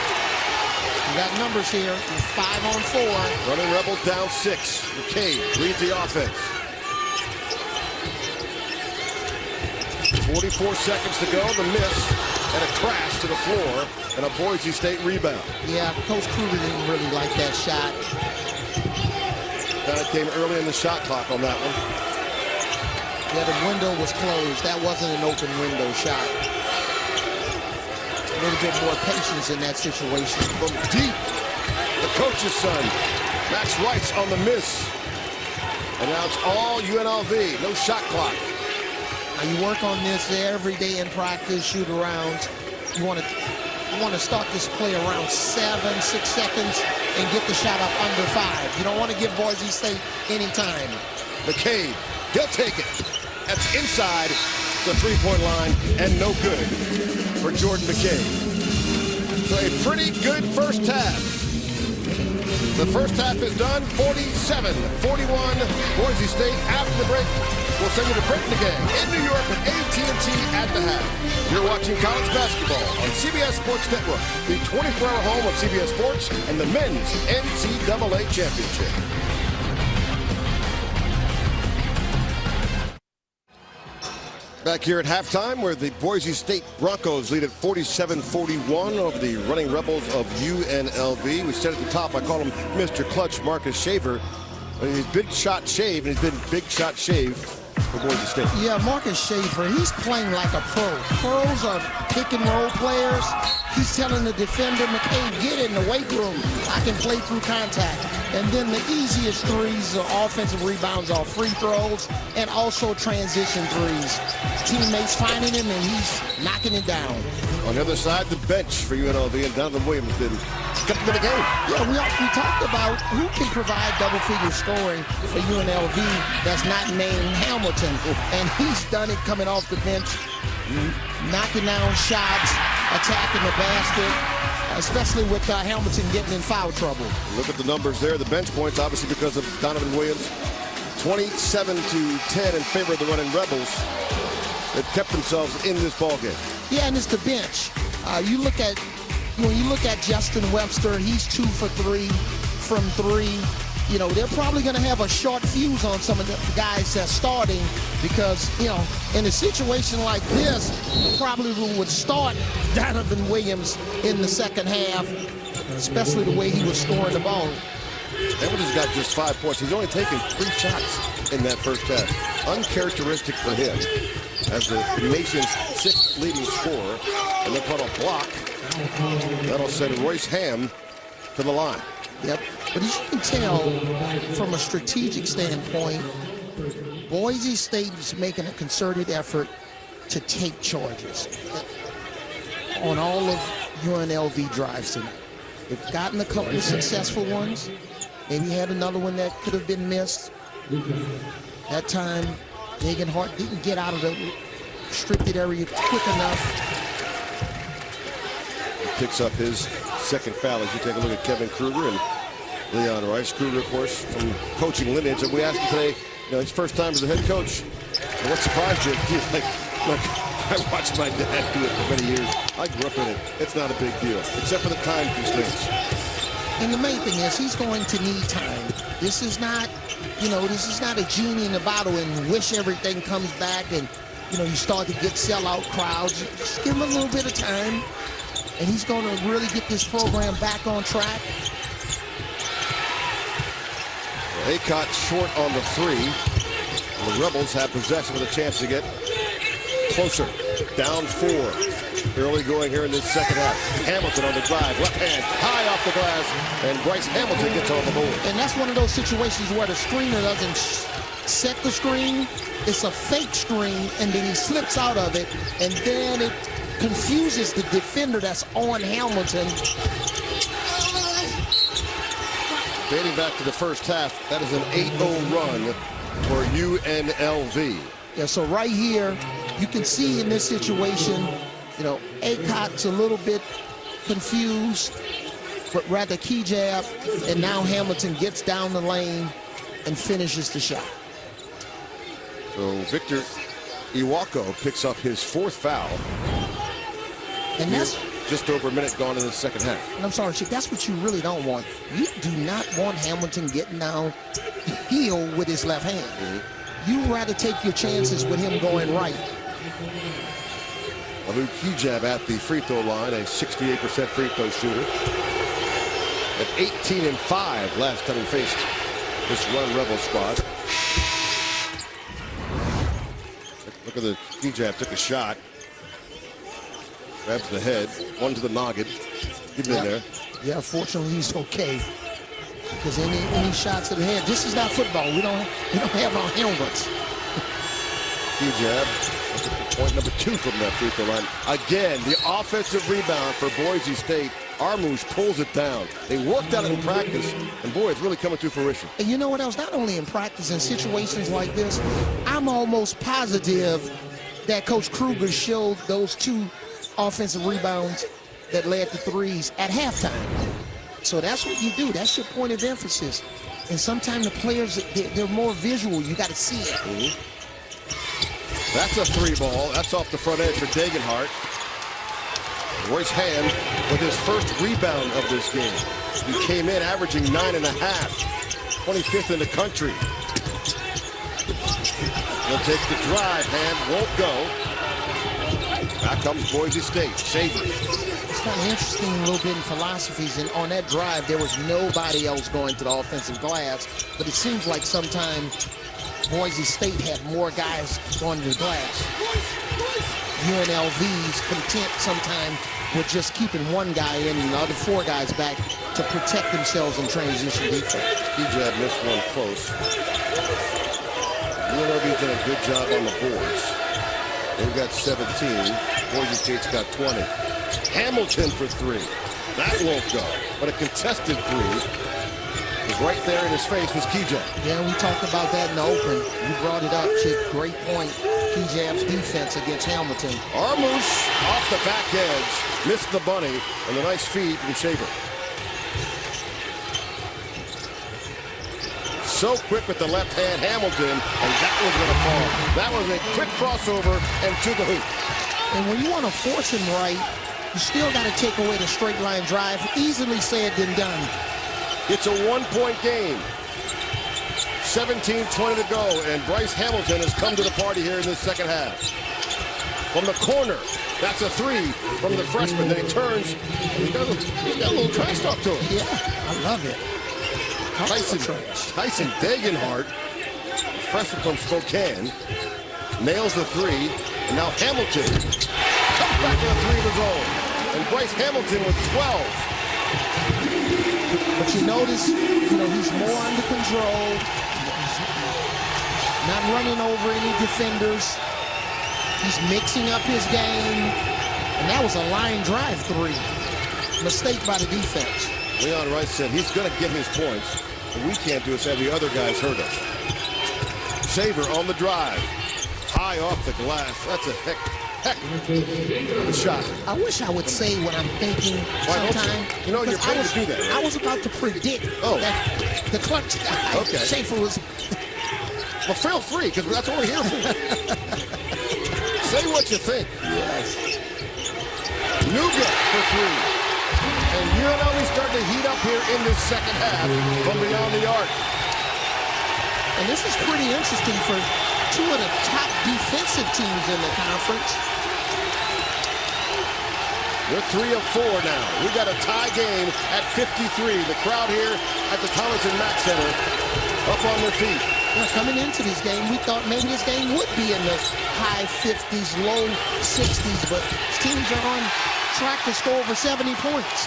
You got numbers here. 5-on-4. Running Rebels down 6. McCabe leads the offense. 44 seconds to go. The miss and a crash to the floor and a Boise State rebound. Yeah, Coach Kruger didn't really like that shot. Kind of came early in the shot clock on that one. Yeah, the window was closed. That wasn't an open window shot. A little bit more patience in that situation. From deep, the coach's son, Max Rice on the miss. And now it's all UNLV, no shot clock. Now you work on this every day in practice, shoot arounds. You want to start this play around 7, 6 seconds and get the shot up under 5. You don't want to give Boise State any time. McCabe, he'll take it. That's inside the three-point line and no good for Jordan McCabe. So a pretty good first half. The first half is done, 47-41, Boise State. After the break, we'll send you to Breaking the Game in New York with AT&T at the half. You're watching college basketball on CBS Sports Network, the 24-hour home of CBS Sports and the men's NCAA championship. Back here at halftime, where the Boise State Broncos lead at 47-41 over the running Rebels of UNLV. We said at the top, I call him Mr. Clutch, Marcus Shaver. He's big shot shave, and he's been big shot shave for Boise State. Yeah, Marcus Shaver, he's playing like a pro. Pros are pick and roll players. He's telling the defender, McCabe, get in the weight room. I can play through contact. And then the easiest threes are offensive rebounds off free throws and also transition threes. Teammates finding him and he's knocking it down. On the other side, the bench for UNLV, and Donovan Williams been kept in the game. Yeah, we talked about who can provide double-figure scoring for UNLV that's not named Hamilton. And he's done it coming off the bench, knocking down shots, attacking the basket, especially with Hamilton getting in foul trouble. Look at the numbers there. The bench points, obviously, because of Donovan Williams. 27-10 in favor of the running Rebels. They've kept themselves in this ballgame. Yeah, and it's the bench. When you look at Justin Webster, he's 2 for 3 from 3. You know, they're probably going to have a short fuse on some of the guys that's starting because, you know, in a situation like this, probably would start Donovan Williams in the second half, especially the way he was scoring the ball. Hamilton's got just 5 points. He's only taken 3 shots in that first half. Uncharacteristic for him as the nation's 6th leading scorer. And they caught a block. That'll send Royce Ham to the line. Yep, but as you can tell from a strategic standpoint, Boise State is making a concerted effort to take charges on all of UNLV drives tonight. They've gotten a couple of successful ones. Maybe had another one that could have been missed. That time, Degenhardt didn't get out of the restricted area quick enough. He picks up his second foul as you take a look at Kevin Kruger and Leon Rice. Kruger, of course, from coaching lineage. And we asked him today, you know, his first time as a head coach. And what surprised you? He's like, look, I watched my dad do it for many years. I grew up in it. It's not a big deal, except for the time constraints. And the main thing is he's going to need time. This is not, this is not a genie in the bottle and wish everything comes back and, you start to get sellout crowds. Just give him a little bit of time, and he's going to really get this program back on track. Aycott short on the three. The Rebels have possession with a chance to get closer. Down 4. Early going here in this second half. Hamilton on the drive. Left hand high off the glass. And Bryce Hamilton gets on the board. And that's one of those situations where the screener doesn't set the screen. It's a fake screen, and then he slips out of it. And then it confuses the defender that's on Hamilton. Dating back to the first half, that is an 8-0 run for UNLV. Yeah, so right here, you can see in this situation, Aycott's a little bit confused, but rather key jab, and now Hamilton gets down the lane and finishes the shot. So Victor Iwako picks up his 4th foul. And that's just over a minute gone in the second half. And I'm sorry, Chick, that's what you really don't want. You do not want Hamilton getting down heel with his left hand. You'd rather take your chances with him going right. Abu Kijab at the free throw line, a 68% free throw shooter. At 18-5 last time he faced this Run Rebel squad. Look at the Kijab, took a shot. Grabs the head, one to the noggin. Get in there. Yeah, fortunately he's okay. Because any shots to the head, this is not football. We don't have our helmets. Kijab. Point number 2 from that free throw line. Again, the offensive rebound for Boise State. Armouche pulls it down. They worked on it in practice, and boy, it's really coming to fruition. And you know what else? Not only in practice, in situations like this, I'm almost positive that Coach Kruger showed those 2 offensive rebounds that led to threes at halftime. So that's what you do. That's your point of emphasis. And sometimes the players, they're more visual. You got to see it. That's a 3 ball. That's off the front edge for Degenhart. Royce Hand with his first rebound of this game. He came in averaging 9.5. 25th in the country. He'll take the drive. Hand won't go. Back comes Boise State. Shaver. It's kind of interesting a little bit in philosophies. And on that drive, there was nobody else going to the offensive glass. But it seems like sometimes Boise State had more guys going to the glass. UNLV's content sometimes with just keeping one guy in and the other 4 guys back to protect themselves in transition defense. Kijab missed one close. UNLV's done a good job on the boards. They've got 17. Boise State's got 20. Hamilton for 3. That won't go. But a contested 3. Right there in his face was Kijab. Yeah, we talked about that in the open. You brought it up, Chick. Great point. Kijab's defense against Hamilton. Armouche off the back edge. Missed the bunny. And a nice feed from Shaver. So quick with the left hand, Hamilton. And that was going to fall. That was a quick crossover and to the hoop. And when you want to force him right, you still got to take away the straight line drive. Easily said than done. It's a 1-point game. 17-20 to go, and Bryce Hamilton has come to the party here in this second half. From the corner, that's a 3 from the freshman. Then he turns, and he's got a little trash talk to him. Yeah, I love it. Tyson Degenhart, freshman from Spokane, nails the 3, and now Hamilton comes back to a 3 of his own. And Bryce Hamilton with 12. But you notice, he's more under control. He's not running over any defenders. He's mixing up his game. And that was a line drive 3. Mistake by the defense. Leon Rice said he's going to get his points. What we can't do is have the other guys hurt us. Shaver on the drive. High off the glass. That's a heck of a shot. I wish I would say what I'm thinking sometime. You know, you're paid to do that, right? I was about to predict that the clutch guy, okay. Shafer was... Well, feel free, because that's what we're here for. Say what you think. Yes. Nuga for 3. And UNLV starting to heat up here in this second half from beyond the arc. And this is pretty interesting for two of the top defensive teams in the conference. We're 3 of 4 now. We got a tie game at 53. The crowd here at the Thomas and Mack Center up on their feet. Well, coming into this game, we thought maybe this game would be in the high 50s, low 60s, but teams are on track to score over 70 points.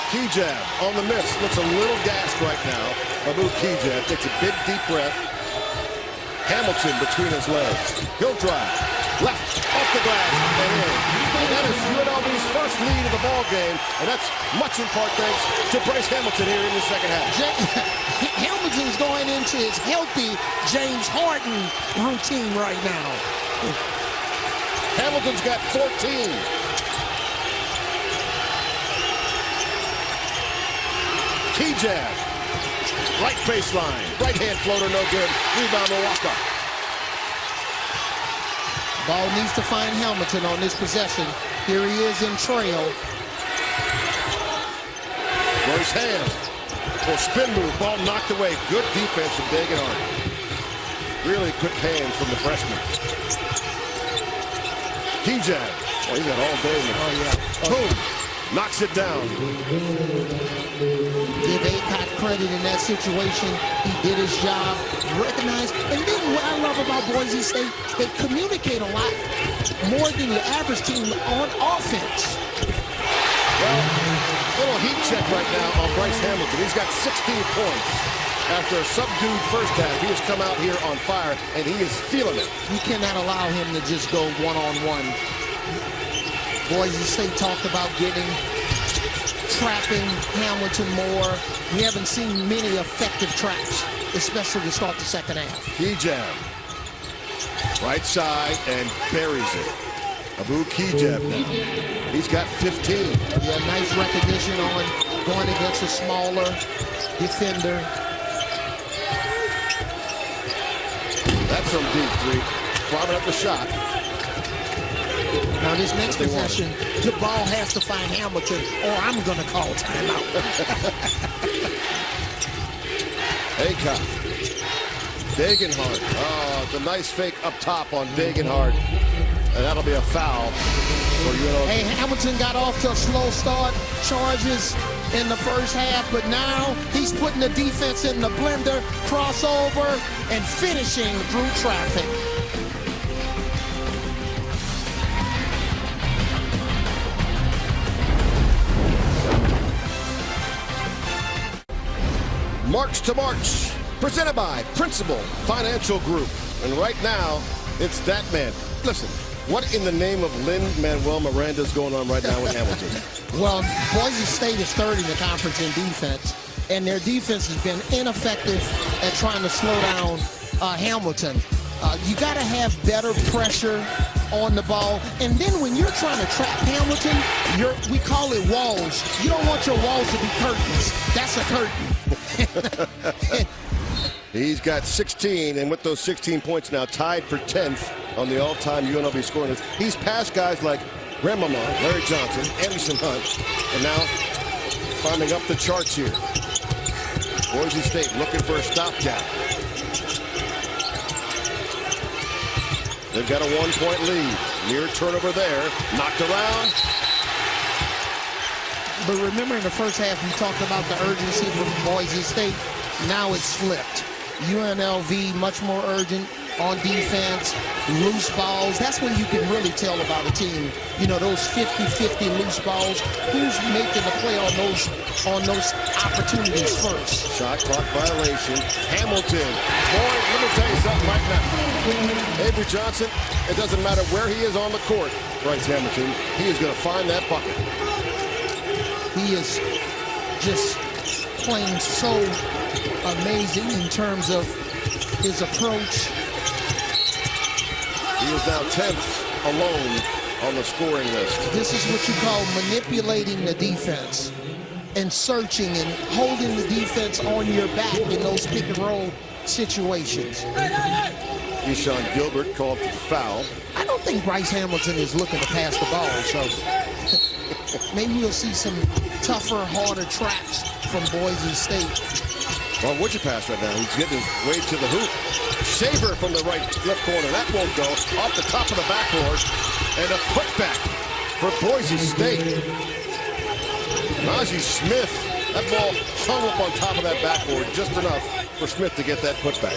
Kejab on the miss. Looks a little gassed right now. Abu Kejab takes a big, deep breath. Hamilton between his legs. He'll drive. Left, off the glass, and in. And that is UNLV's first lead of the ball game, and that's much in part thanks to Bryce Hamilton here in the second half. Hamilton's going into his healthy James Harden routine right now. Hamilton's got 14. Kejab, right baseline, right hand floater, no good. Rebound, Milwaukee. Ball needs to find Hamilton on this possession. Here he is in trail. Royce hands for spin move, ball knocked away. Good defense from Degenhardt. Really quick hands from the freshman. Kejab, oh, he's got all day now. Oh, yeah. Boom, knocks it down. Give Aycock credit in that situation. He did his job, recognized. And then what I love about Boise State, they communicate a lot more than the average team on offense. Well, little heat check right now on Bryce Hamilton. He's got 16 points. After a subdued first half, he has come out here on fire, and he is feeling it. You cannot allow him to just go one-on-one. Boise State talked about trapping Hamilton more. We haven't seen many effective traps, especially to start the second half. Kejab, right side, and buries it. Abu Kejab now. He's got 15. Yeah, nice recognition on going against a smaller defender. That's from deep three. Climbing up the shot. Now this next possession, the ball has to find Hamilton, or I'm going to call timeout. Aycock. Degenhardt. Oh, the nice fake up top on Degenhardt. And that'll be a foul for UNLV. Hey, Hamilton got off to a slow start, charges in the first half, but now he's putting the defense in the blender, crossover, and finishing through traffic. March to March, presented by Principal Financial Group. And right now, it's that man. Listen, what in the name of Lin-Manuel Miranda is going on right now with Hamilton? Well, Boise State is third in the conference in defense, and their defense has been ineffective at trying to slow down Hamilton. You got to have better pressure on the ball, and then when you're trying to trap Hamilton, we call it walls. You don't want your walls to be curtains. That's a curtain. He's got 16, and with those 16 points now, tied for 10th on the all-time UNLV scoring list. He's passed guys like Grandmama, Larry Johnson, Anderson Hunt, and now climbing up the charts here. Boise State looking for a stopgap. They've got a 1-point lead. Near turnover there. Knocked around. But remember in the first half, we talked about the urgency from Boise State. Now it's flipped. UNLV much more urgent on defense, loose balls. That's when you can really tell about a team. You know, those 50-50 loose balls. Who's making the play on those opportunities first? Shot clock violation. Hamilton. Boy, let me tell you something right now. Avery Johnson, it doesn't matter where he is on the court, Bryce Hamilton, he is going to find that bucket. He is just playing so amazing in terms of his approach. He is now 10th alone on the scoring list. This is what you call manipulating the defense and searching and holding the defense on your back in those pick and roll situations. Keyshawn Gilbert called for the foul. I don't think Bryce Hamilton is looking to pass the ball, so maybe we'll see some tougher, harder traps from Boise State. Well, would you pass right now? He's getting his way to the hoop. Shaver from the left corner. That won't go. Off the top of the backboard. And a putback for Boise State. Najee Smith. That ball hung up on top of that backboard just enough for Smith to get that putback.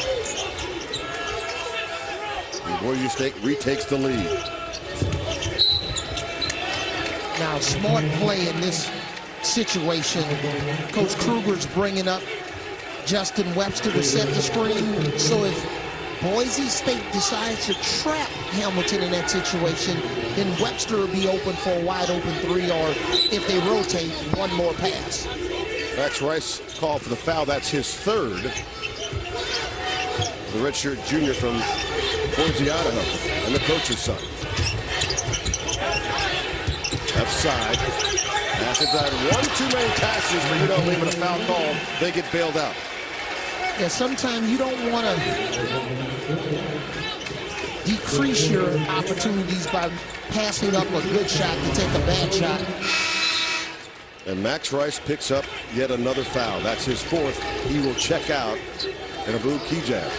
And Boise State retakes the lead. Now, smart play in this situation. Coach Kruger's bringing up Justin Webster to set the screen. So if Boise State decides to trap Hamilton in that situation, then Webster will be open for a wide open three, or if they rotate, one more pass. Max Rice called for the foul. That's his third. The redshirt junior from Boise, Idaho, and the coach's son. Left side. Pass inside. One too many passes for UNLV, but a foul call. They get bailed out. Yeah, sometimes you don't want to decrease your opportunities by passing up a good shot to take a bad shot. And Max Rice picks up yet another foul. That's his fourth. He will check out. And Abu Kijab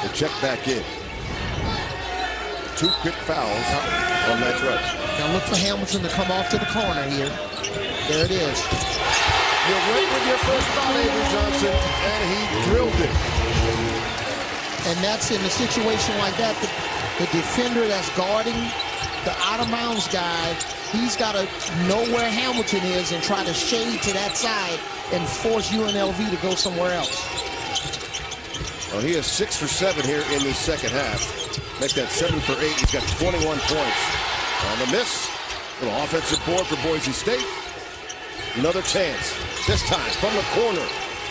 will check back in. Two quick fouls on Max Rice. Now look for Hamilton to come off to the corner here. There it is. You went with your first foul, Avery Johnson, and he drilled it. And that's in a situation like that, the defender that's guarding the out-of-bounds guy, he's got to know where Hamilton is and try to shade to that side and force UNLV to go somewhere else. Well, he is 6 for 7 here in the second half. Make that 7 for 8. He's got 21 points. On the miss, little offensive board for Boise State. Another chance, this time from the corner.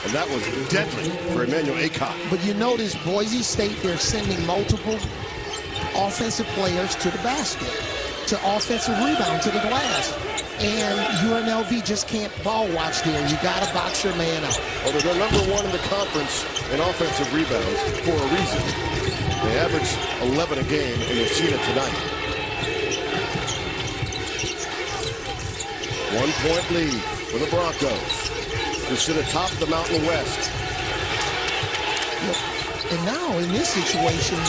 And that was deadly for Emmanuel Aycock. But you notice Boise State, they're sending multiple offensive players to the basket, to offensive rebound, to the glass. And UNLV just can't ball watch there. You got to box your man out. Well, they're number one in the conference in offensive rebounds for a reason. They average 11 a game, and you've seen it tonight. 1 point lead for the Broncos, who sit atop the Mountain West. And now in this situation,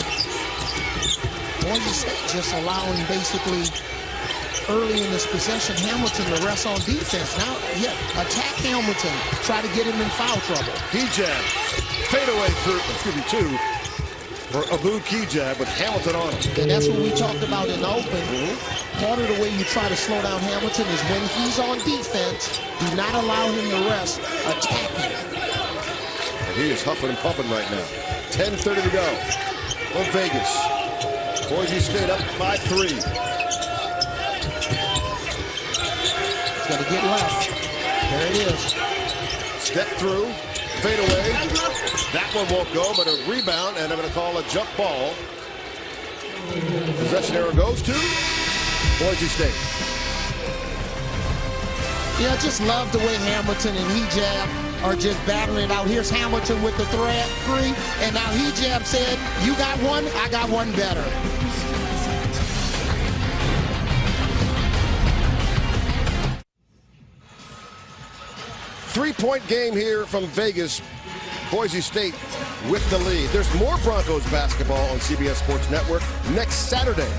Boise State just allowing basically early in this possession Hamilton to rest on defense. Now, yeah, attack Hamilton, try to get him in foul trouble. Kijab, fadeaway two for Abu Kijab with Hamilton on him. And that's what we talked about in the open. Part of the way you try to slow down Hamilton is when he's on defense, do not allow him to rest, attack him. And he is huffing and puffing right now. 10:30 to go on Vegas. Boise State up by 3. He's got to get left. There it is. Step through, fade away. That one won't go, but a rebound, and I'm going to call a jump ball. Possession arrow goes to Boise State. Yeah, I just love the way Hamilton and Hijab are just battling it out. Here's Hamilton with the three, and now Hijab said, you got one, I got one better. Three-point game here from Vegas. Boise State with the lead. There's more Broncos basketball on CBS Sports Network next Saturday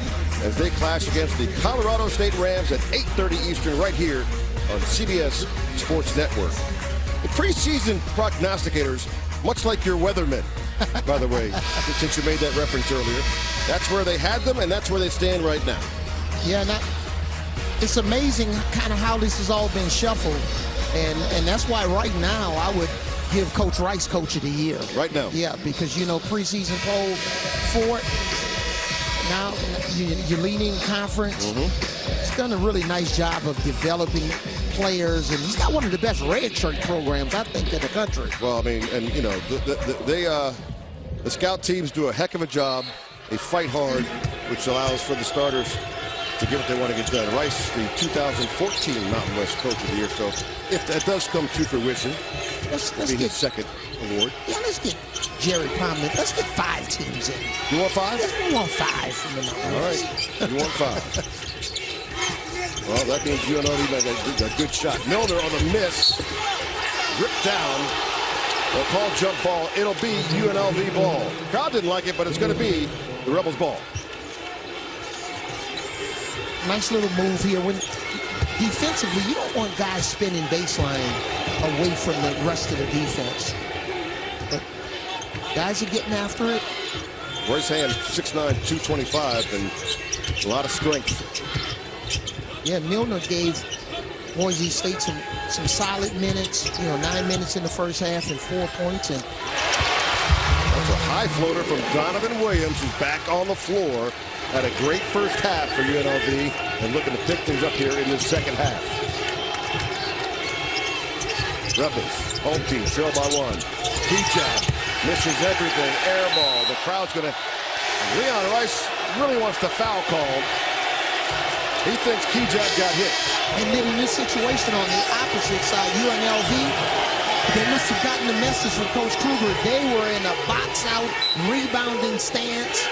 as they clash against the Colorado State Rams at 8:30 Eastern right here on CBS Sports Network. The preseason prognosticators, much like your weathermen, by the way, since you made that reference earlier, that's where they had them and that's where they stand right now. Yeah, it's amazing kind of how this has all been shuffled. And that's why right now I would give Coach Rice Coach of the Year. Right now? Yeah, because, you know, preseason poll for it. Now you're leading conference. He's done a really nice job of developing players, and he's got one of the best redshirt programs, I think, in the country. Well, I mean, and, you know, the scout teams do a heck of a job. They fight hard, which allows for the starters to get what they want to get done. Rice, the 2014 Mountain West Coach of the Year. So if that does come to fruition, let's be his second award. Yeah, let's get Jerry Prominent. Let's get 5 teams in. You want 5? Yes, we want 5 from the Mountain All West. right, you want 5. Well, that means UNLV made a good shot. Milner on the miss. Ripped down. They'll call jump ball. It'll be UNLV ball. Crowd didn't like it, but it's going to be the Rebels ball. Nice little move here. When defensively, you don't want guys spinning baseline away from the rest of the defense. But guys are getting after it. Bryce Hamilton, 6'9", 225, and a lot of strength. Yeah, Milner gave Boise State some solid minutes. 9 minutes in the first half and 4 points. And that's a high floater from Donovan Williams, who's back on the floor. Had a great first half for UNLV and looking to pick things up here in the second half. Rebels, home team, trail by 1. Key-jab, misses everything, air ball. The crowd's going to... Leon Rice really wants the foul called. He thinks Key-jab got hit. And then in this situation on the opposite side, UNLV, they must have gotten the message from Coach Kruger. They were in a box-out, rebounding stance.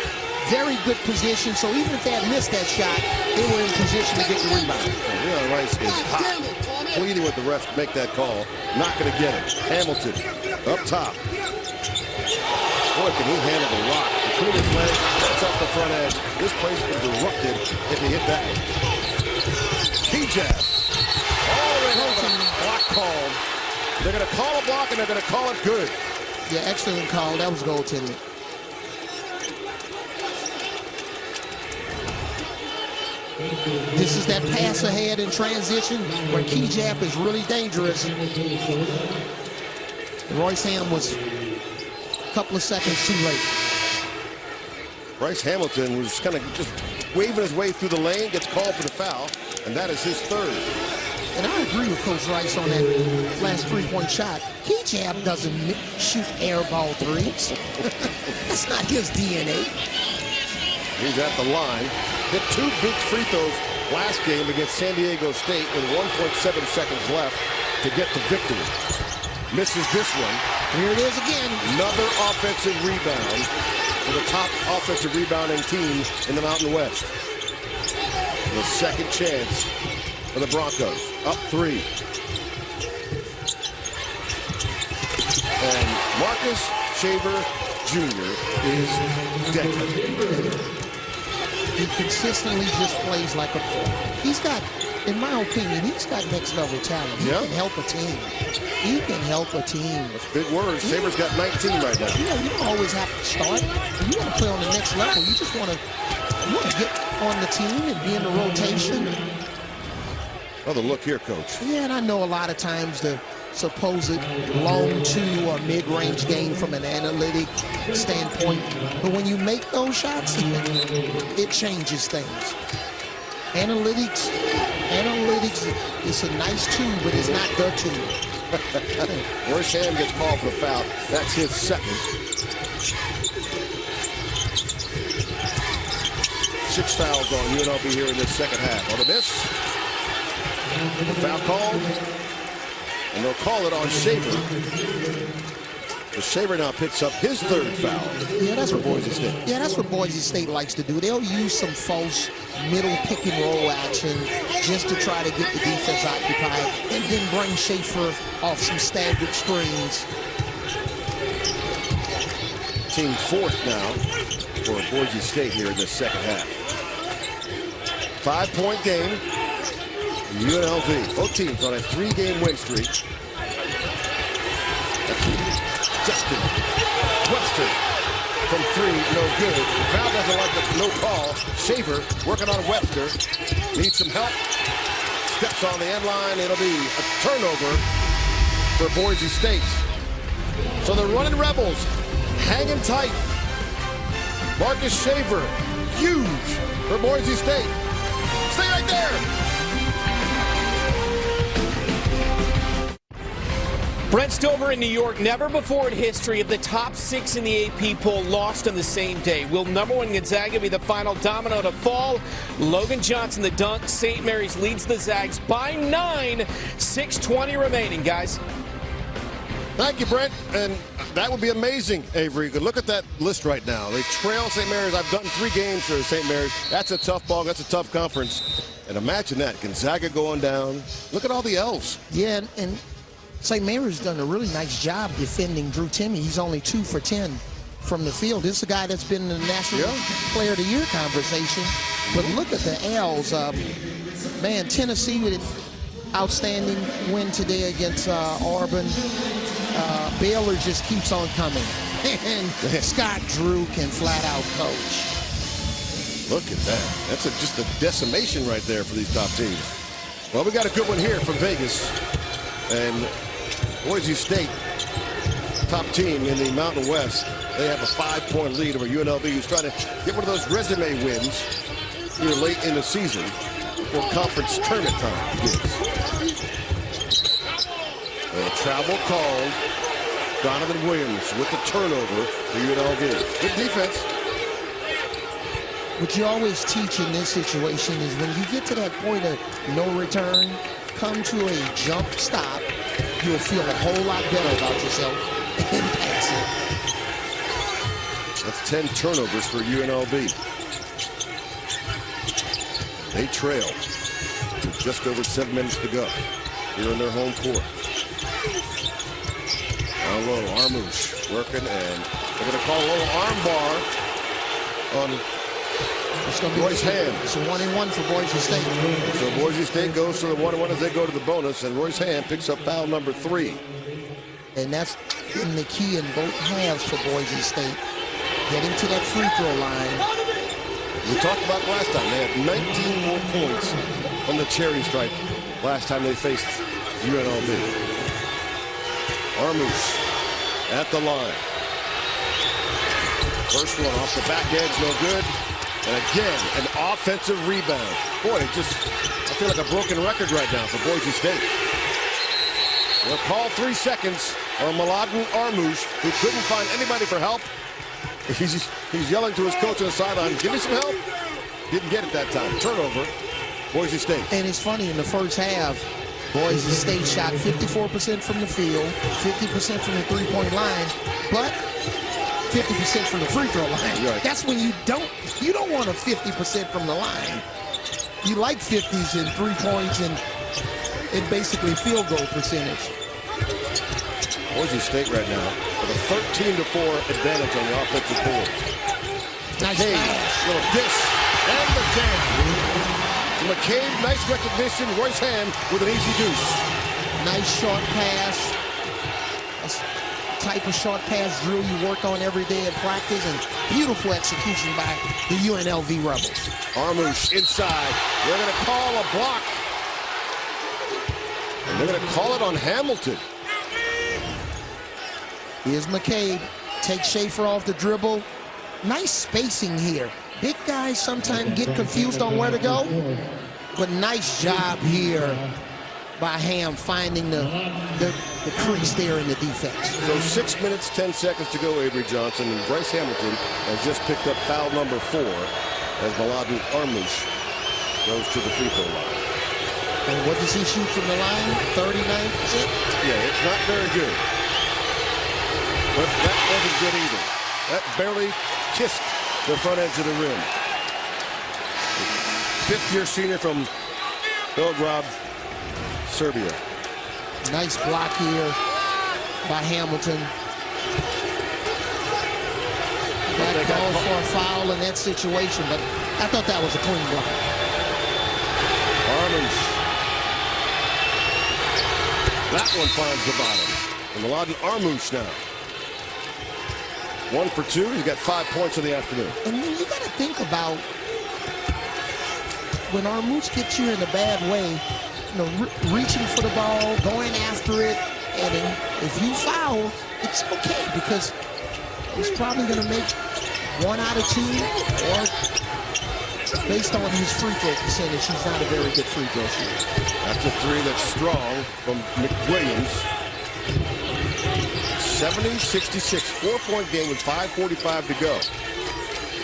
Very good position, so even if they had missed that shot, they were in position to get the rebound. Leon Rice is hot, pleading with the ref to make that call. Not going to get it. Hamilton up top. Boy, can he handle the rock between his legs. That's off the front edge. This place is erupted if he hit that one. Key-jab. All the way home. Block called. They're going to call a block, and they're going to call it good. Yeah, excellent call. That was goaltending. This is that pass ahead in transition where Key-jab is really dangerous. Bryce Ham was a couple of seconds too late. Bryce Hamilton was kind of just waving his way through the lane, gets called for the foul, and that is his third. And I agree with Coach Rice on that last three-point shot. Key-jab doesn't shoot air ball threes. That's not his DNA. He's at the line. Hit 2 big free throws last game against San Diego State with 1.7 seconds left to get the victory. Misses this one. Here it is again. Another offensive rebound for the top offensive rebounding team in the Mountain West. The second chance for the Broncos. Up 3. And Marcus Shaver Jr. is dead. He consistently just plays like a pro. He's got, in my opinion, he's got next level talent. He can help a team. He can help a team. That's big words. Shaver's got 19 right now. You don't always have to start. You want to play on the next level. You just want to get on the team and be in the rotation. Another look here, Coach. Yeah, and I know a lot of times the supposed long 2 or mid-range game from an analytic standpoint, but when you make those shots, it changes things. Analytics is a nice tool, but it's not the tool. Bryce Ham gets called for the foul. That's his second. 6 fouls on UNLV here in this second half. On the miss, the foul called. And they'll call it on Shaver. The Shaver now picks up his 3rd foul. Yeah, that's for what Boise State. Yeah, that's what Boise State likes to do. They'll use some false middle pick and roll action just to try to get the defense occupied and then bring Shaver off some staggered screens. Team 4th now for Boise State here in the second half. 5-point game. UNLV, both teams on a 3-game win streak. Justin Webster from 3, no good. The crowd doesn't like the no call. Shaver working on Webster. Needs some help. Steps on the end line. It'll be a turnover for Boise State. So the running Rebels hanging tight. Marcus Shaver, huge for Boise State. Stay right there. Brent Stover in New York, never before in history of the top 6 in the AP poll lost on the same day. Will #1 Gonzaga be the final domino to fall? Logan Johnson, the dunk. St. Mary's leads the Zags by 9. 6:20 remaining, guys. Thank you, Brent. And that would be amazing, Avery. You could look at that list right now. They trail St. Mary's. I've done 3 games for St. Mary's. That's a tough ball. That's a tough conference. And imagine that. Gonzaga going down. Look at all the L's. Yeah, and St. Mary's done a really nice job defending Drew Timme. He's only 2 for 10 from the field. This is a guy that's been in the National Player of the Year conversation. But look at the L's. Man, Tennessee with an outstanding win today against Auburn. Baylor just keeps on coming. And Scott Drew can flat out coach. Look at that. That's just a decimation right there for these top teams. Well, we got a good one here from Vegas. And Boise State, top team in the Mountain West. They have a 5-point lead over UNLV, who's trying to get one of those resume wins here late in the season before conference tournament time begins. A travel called. Donovan Williams with the turnover for UNLV. Good defense. What you always teach in this situation is when you get to that point of no return, come to a jump stop, you'll feel a whole lot better about yourself and pass it. That's 10 turnovers for UNLV. They trail with just over 7 minutes to go here in their home court. Down low, Armouche working, and they're going to call a little arm bar on Royce Ham. It's a 1-and-1 for Boise State. So Boise State goes to the 1-and-1 as they go to the bonus, and Royce Ham picks up foul number 3. And that's been the key in both halves for Boise State. Getting to that free throw line. We talked about it last time. They had 19 more points on the cherry stripe last time they faced UNLV. Armouche at the line. First one off the back edge, no good. And again, an offensive rebound. Boy, I feel like a broken record right now for Boise State. They'll call 3 seconds on Mladen Armouche, who couldn't find anybody for help. He's yelling to his coach on the sideline, give me some help. Didn't get it that time. Turnover, Boise State. And it's funny, in the first half, Boise State shot 54% from the field, 50% from the three-point line, but 50% from the free throw line. Right. That's when you don't want a 50% from the line. You like 50s and 3 points and basically field goal percentage. Boise State right now with a 13-4 advantage on the offensive board. Nice McCabe, pass. little dish, and the jam. McCabe, nice recognition. Royce Ham with an easy deuce. Nice short pass. That's the type of short pass drill you work on every day in practice, and beautiful execution by the UNLV Rebels. Armouche inside. They're going to call a block. And they're going to call it on Hamilton. Here's McCabe. Takes Schaefer off the dribble. Nice spacing here. Big guys sometimes get confused on where to go, but nice job here by Ham finding the crease there in the defense. So 6 minutes, 10 seconds to go, Avery Johnson. And Bryce Hamilton has just picked up foul number 4 as Mladen Armouche goes to the free throw line. And what does he shoot from the line? 39%? Yeah, it's not very good. But that wasn't good either. That barely kissed the front edge of the rim. 5th-year senior from Belgrade, Serbia. Nice block here by Hamilton. Got called for a foul in that situation, but I thought that was a clean block. Armouche. That one finds the bottom. And Mladen Armouche now. 1 for 2. He's got 5 points in the afternoon. And then you got to think about when Armouche gets you in a bad way, you know, reaching for the ball, going after it, and if you foul, it's okay because he's probably going to make 1 out of 2, or based on his free throw percentage, he's not a very good free throw shooter. That's a 3 that's strong from McWilliams. 70-66, 4-point game with 5:45 to go.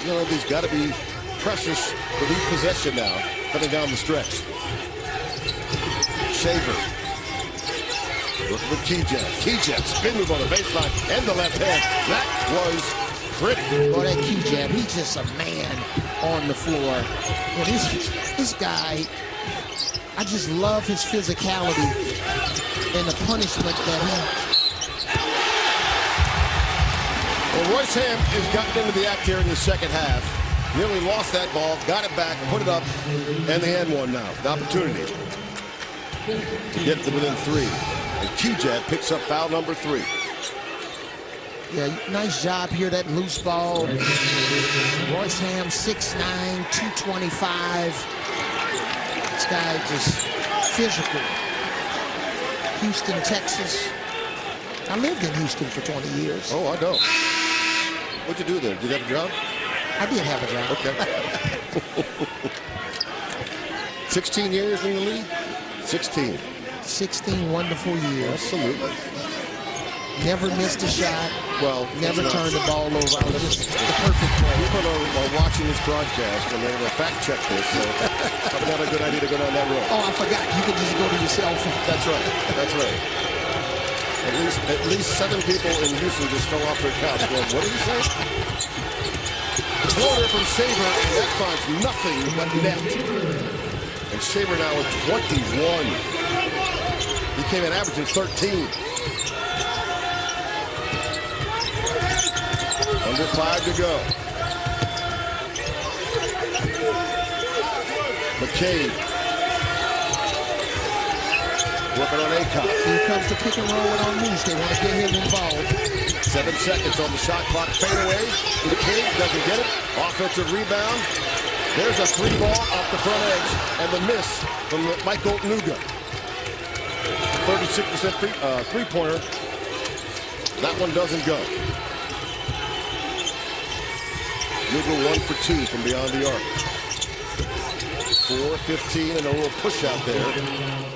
You know, he's got to be precious with each possession now, coming down the stretch. Shaver. Looking for Keyjet. Keyjet, spin move on the baseline and the left hand. That was pretty. Boy, that Keyjet, he's just a man on the floor. And this guy, I just love his physicality and the punishment that he... Well, Royce Ham has gotten into the act here in the second half. Nearly lost that ball, got it back, put it up, and the end one now. The opportunity to get to within 3. And Keyjet picks up foul number 3. Yeah, nice job here, that loose ball. Royce Ham, 6'9", 225. This guy just physical. Houston, Texas. I lived in Houston for 20 years. Oh, I know. What'd you do there? Did you have a job? I did have a job. Okay. 16 years in the league? 16. 16 wonderful years. Absolutely. Never missed a shot. Well, never turned the ball over. I was just the perfect player. People are watching this broadcast and they're going to fact check this. So probably not a good idea to go down that road. Oh, I forgot. You can just go to your cell phone. That's right. That's right. At least 7 people in Houston just fell off their couch going, what did he say? Floater from Saber, and that finds nothing but net. And Saber now at 21. He came in averaging 13. Under 5 to go. McCabe. Working on Acock. Here comes the pick and roll with on Moose. They want to get him involved. 7 seconds on the shot clock. Fade away. McCabe doesn't get it. Offensive rebound. There's a 3 ball off the front edge. And the miss from Michael Nuga. 36% three-pointer. That one doesn't go. Nuga 1 for 2 from beyond the arc. 4-15 and a little push out there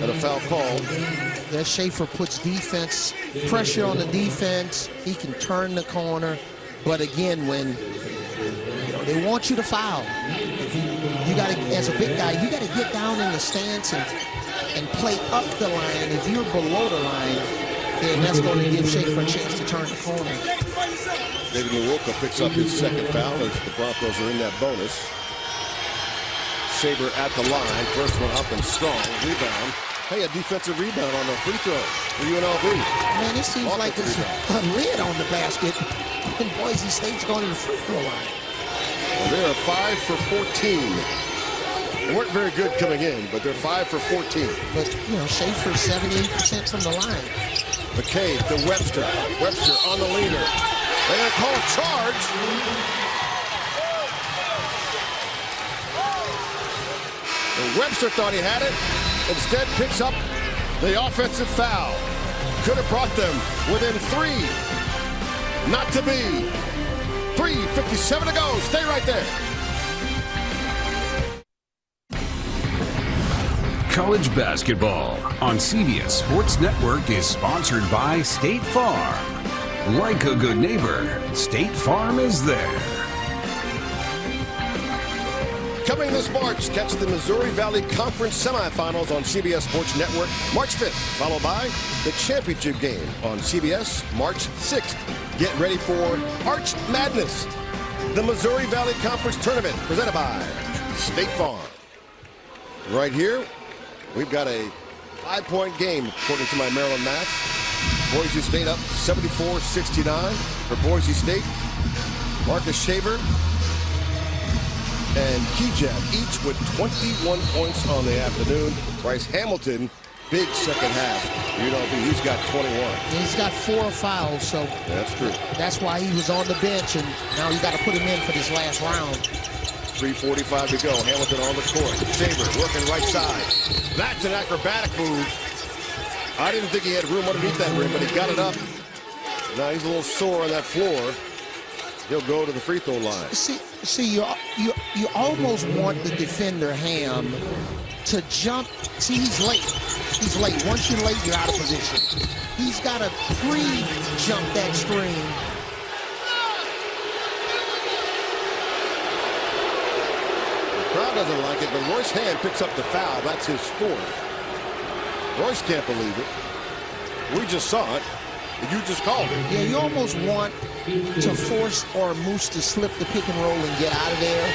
and a foul call. That Schaefer puts defense, pressure on the defense. He can turn the corner. But again, when they want you to foul, you got to, as a big guy, you got to get down in the stance and play up the line. If you're below the line, then that's going to give Schaefer a chance to turn the corner. David Nwoko picks up his second foul as the Broncos are in that bonus. Saber at the line. First one up and strong. Rebound. Hey, a defensive rebound on the free throw for UNLV. Man, it seems like there's a lid on the basket when Boise State's going to the free throw line. Well, they are 5 for 14. They weren't very good coming in, but they're 5 for 14. But, you know, Schaefer 78% from the line. McCabe to Webster. Webster on the leaner. They're going to call a charge. Webster thought he had it. Instead picks up the offensive foul. Could have brought them within 3. Not to be. 3:57 to go. Stay right there. College basketball on CBS Sports Network is sponsored by State Farm. Like a good neighbor, State Farm is there. Coming this March, catch the Missouri Valley Conference semifinals on CBS Sports Network March 5th, followed by the championship game on CBS March 6th. Get ready for Arch Madness, the Missouri Valley Conference Tournament presented by State Farm. Right here, we've got a 5-point game according to my Maryland math. Boise State up 74-69 for Boise State. Marcus Shaver and Keyjet each with 21 points on the afternoon. Bryce Hamilton, big second half. UNLV, he's got 21. He's got 4 fouls, so that's true. That's why he was on the bench, and now you got to put him in for this last round. 3:45 to go. Hamilton on the court. Shaver working right side. That's an acrobatic move. I didn't think he had room underneath that rim, but he got it up. Now he's a little sore on that floor. He'll go to the free throw line. See, you almost want the defender, Ham, to jump. See, he's late. He's late. Once you're late, you're out of position. He's got to pre-jump that screen. The crowd doesn't like it, but Royce Ham picks up the foul. That's his 4th. Royce can't believe it. We just saw it. You just called it. Yeah, you almost want to force or Moose to slip the pick and roll and get out of there.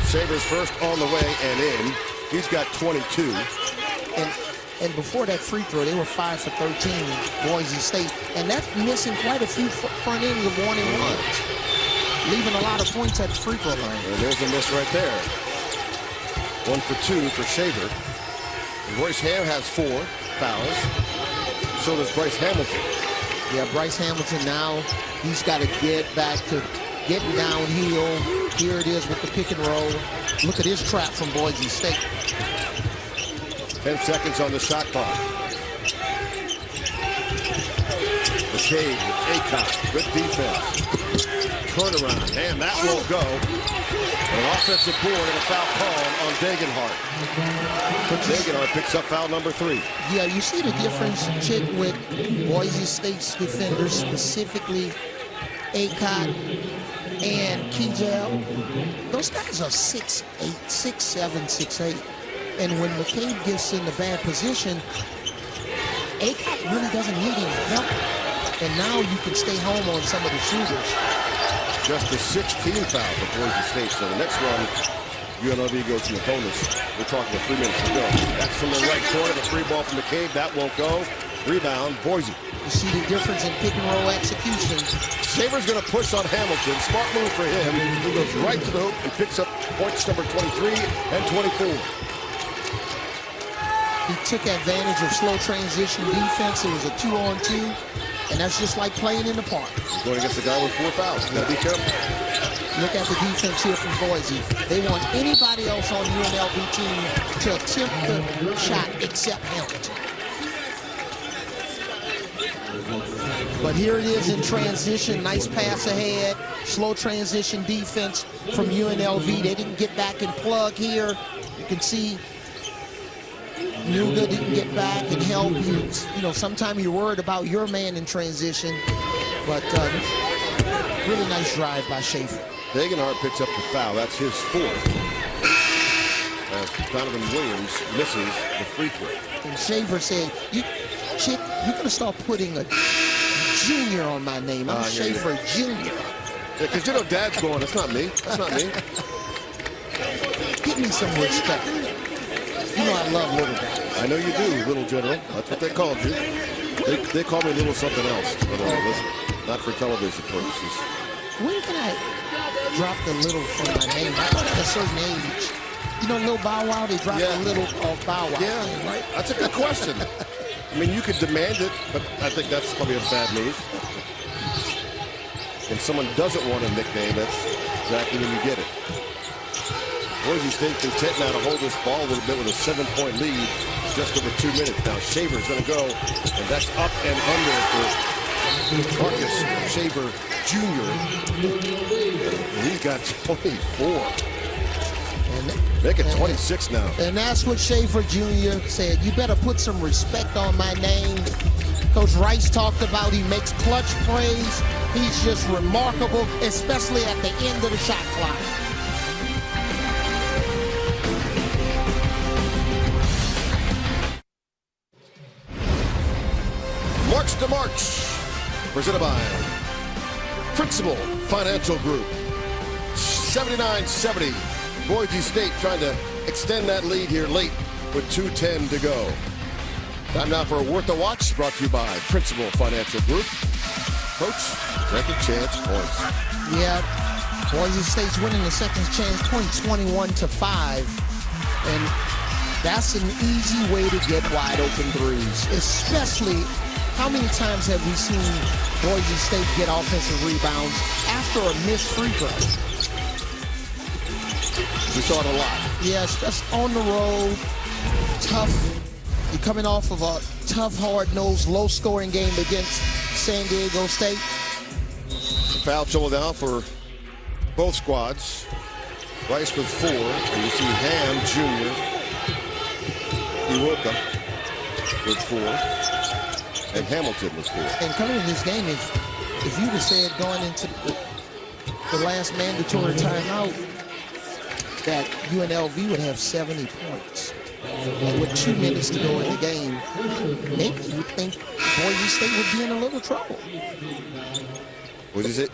Sabres first on the way and in. He's got 22. And before that free throw, they were 5 for 13, Boise State. And that's missing quite a few front ends of warning runs, leaving a lot of points at the free throw line. And there's a miss right there. 1 for 2 for Shaver. Bryce Ham has 4 fouls. So does Bryce Hamilton. Yeah, Bryce Hamilton now, he's got to get back to getting downhill. Here it is with the pick and roll. Look at his trap from Boise State. 10 seconds on the shot clock. McCabe with Aycock. Good defense. Turnaround, and that won't go. An offensive board and a foul call on Degenhart. Degenhart picks up foul number 3. Yeah, you see the difference, Chick, with Boise State's defenders, specifically Aycock and Kejel. Those guys are 6'8", 6'7", 6'8". And when McCabe gets in the bad position, Aycock really doesn't need any help. And now you can stay home on some of the shooters. Just a 16 foul for Boise State. So the next one, UNLV goes to the bonus. We're talking 3 minutes to go. That's from the right corner. The free ball from McCabe. That won't go. Rebound, Boise. You see the difference in pick and roll execution. Sabres going to push on Hamilton. Smart move for him. He goes right to the hoop and picks up points number 23 and 24. He took advantage of slow transition defense. It was a 2-on-2, and that's just like playing in the park. He's going against a guy with 4 fouls. You got to be careful. Look at the defense here from Boise. They want anybody else on UNLV team to attempt the shot except Hamilton. But here it is in transition. Nice pass ahead. Slow transition defense from UNLV. They didn't get back and plug here. You can see Nuga didn't get back and help. You know, sometimes you're worried about your man in transition. But really nice drive by Schaefer. Degenhart picks up the foul. That's his 4th. As Donovan Williams misses the free throw. And Schaefer said, Chick, you're going to start putting a junior on my name. I'm Schaefer Jr. Yeah, because you know Dad's going, that's not me. That's not me. Give me some respect. You know I love little guys. I know you do, little general. That's what they called you. They call me little something else. But not for television purposes. When can I drop the little from my name? I thought at a certain age. You know, Lil Bow Wow, they drop the little off Bow Wow. Yeah, right. That's a good question. I mean, you could demand it, but I think that's probably a bad move. When someone doesn't want a nickname, that's exactly when you get it. Boise State content now to hold this ball a little bit with a 7-point lead. Just over 2 minutes now. Shaver's going to go, and that's up and under for Marcus Shaver Jr. And he's got 24. Make it 26 now. And that's what Schaefer Jr. said. You better put some respect on my name. Coach Rice talked about he makes clutch plays. He's just remarkable, especially at the end of the shot clock. March to March, presented by Principal Financial Group. 79-70. Boise State trying to extend that lead here late with 2:10 to go. Time now for a Worth a Watch, brought to you by Principal Financial Group. Coach, second chance points. Yeah, Boise State's winning the second chance point 21-5. And that's an easy way to get wide open threes, especially how many times have we seen Boise State get offensive rebounds after a missed free throw? We saw it a lot. Yes, that's on the road, tough. You're coming off of a tough, hard-nosed, low-scoring game against San Diego State. Foul trouble now for both squads. Bryce with 4, and you see Ham Jr. Iwoka with 4, and Hamilton with 4. And coming in this game, if you'd have said going into the last mandatory timeout that UNLV would have 70 points. And with 2 minutes to go in the game, maybe you think Boise State would be in a little trouble.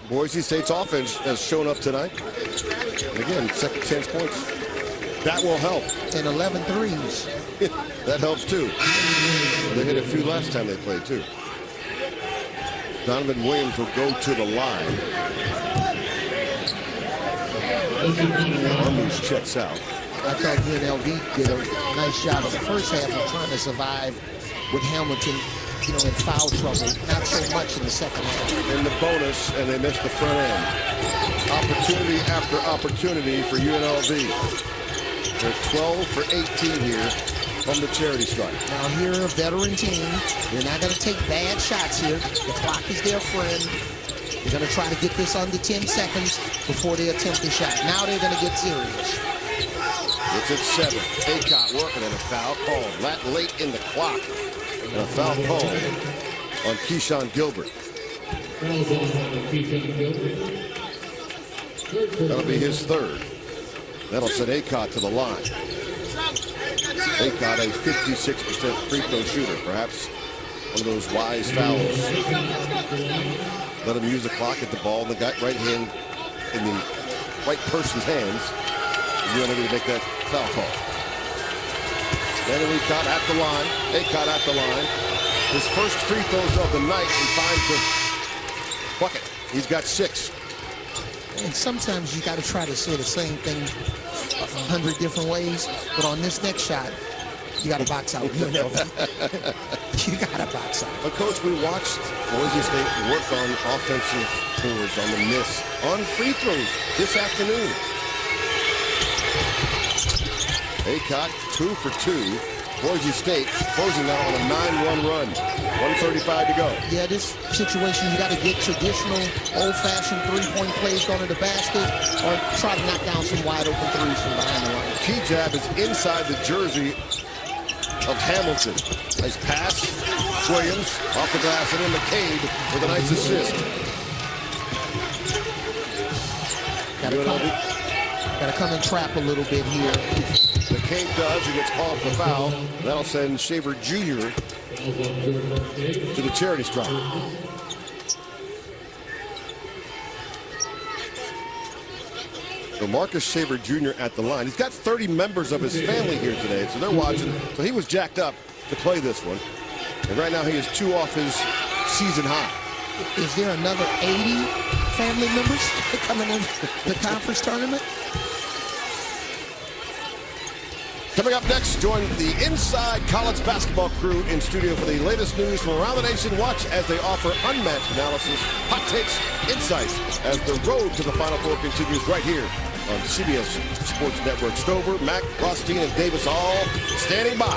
Boise State's offense has shown up tonight. And again, second chance points. That will help. And 11 threes. That helps too. They hit a few last time they played too. Donovan Williams will go to the line. Armies checks out. I thought UNLV did a nice job in the first half of trying to survive with Hamilton, you know, in foul trouble. Not so much in the second half. In the bonus, and they missed the front end. Opportunity after opportunity for UNLV. They're 12 for 18 here from the charity stripe. Now here, a veteran team. They're not going to take bad shots here. The clock is their friend. They're going to try to get this under 10 seconds before they attempt the shot. Now they're going to get serious. It's at 7. Aycott working and a foul called. That late in the clock. And a foul call on Keyshawn Gilbert. That'll be his third. That'll send Aycott to the line. Aycott, a 56% free throw shooter. Perhaps one of those wise fouls. Let him use the clock at the ball in the right hand, in the right person's hands. You're going to make that foul call. Then Aycott at the line. Aycott at the line. His first free throws of the night, and finds the bucket. He's got 6. And sometimes you got to try to say the same thing 100 different ways, but on this next shot, you got to box out UNLV. You got to box out. But Coach, we watched Boise State work on offensive boards, on the miss, on free throws this afternoon. Aycott 2 for 2. Boise State closing now on a 9-1 run. 1:35 to go. Yeah, this situation, you got to get traditional, old-fashioned three-point plays going to the basket, or try to knock down some wide-open threes from behind the line. Key jab is inside the jersey of Hamilton. Nice pass. Williams off the glass, and in McCabe with a nice assist. Got to come and trap a little bit here. McCabe does. He gets called for foul. That'll send Shaver Jr. to the charity stripe. So Marcus Shaver Jr. at the line. He's got 30 members of his family here today, so they're watching. So he was jacked up to play this one. And right now he is 2 off his season high. Is there another 80 family members coming in the conference tournament? Coming up next, join the Inside College Basketball crew in studio for the latest news from around the nation. Watch as they offer unmatched analysis, hot takes, insights as the road to the Final Four continues right here on CBS Sports Network. Stover, Mack, Rothstein, and Davis all standing by.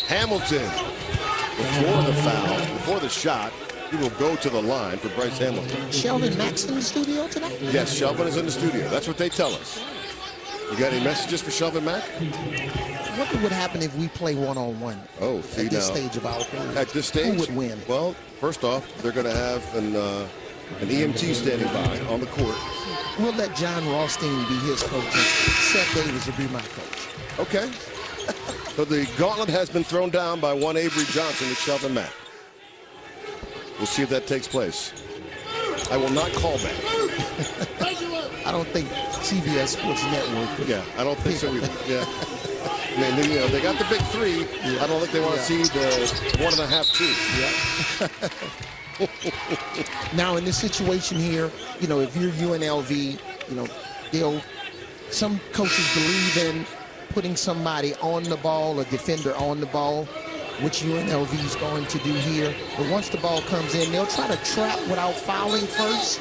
Hamilton, before the foul, before the shot, he will go to the line for Bryce Hamilton. Sheldon Mack's in the studio tonight? Yes, Shelvin is in the studio. That's what they tell us. You got any messages for Shelvin Mack? What would happen if we play one-on-one at this stage of our career? At this stage? Who would win? Well, first off, they're going to have an EMT standing by on the court. We'll let John Rothstein be his coach, and Seth Davis will be my coach. Okay. So the gauntlet has been thrown down by one Avery Johnson to Shelvin Mack. We'll see if that takes place. I will not call back. I don't think CBS Sports Network. Yeah, I don't think so either. Yeah. I mean, you know, they got the big 3. Yeah. I don't think they want to see the 1.5, 2. Yeah. Now, in this situation here, you know, if you're UNLV, you know, some coaches believe in putting somebody on the ball, a defender on the ball, which UNLV is going to do here. But once the ball comes in, they'll try to trap without fouling first,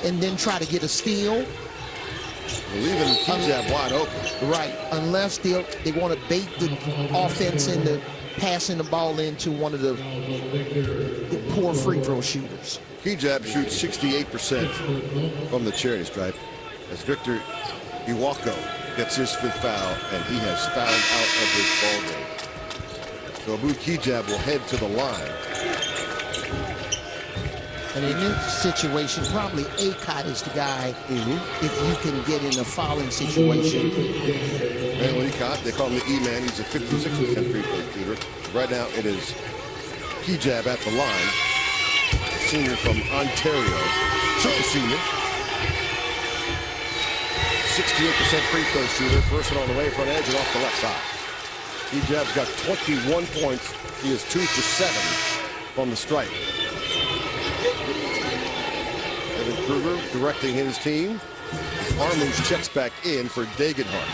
and then try to get a steal. Leaving Key-Jab wide open. Right, unless they want to bait the offense into passing the ball into one of the poor free throw shooters. Key-Jab shoots 68% from the charity stripe as Victor Iwako gets his 5th foul, and he has fouled out of this ball game. So Abu Key-Jab will head to the line. And in this situation, probably Acott is the guy if you can get in a fouling situation. Manuel Acott, they call him the E-Man. He's a 56% free throw shooter. Right now it is Hijab at the line. Senior from Ontario. Super senior. 68% free throw shooter. First one on the way front edge and off the left side. Hijab's got 21 points. He is 2 for 7 from the stripe. Evan Kruger directing his team. Armans checks back in for Degenhardt.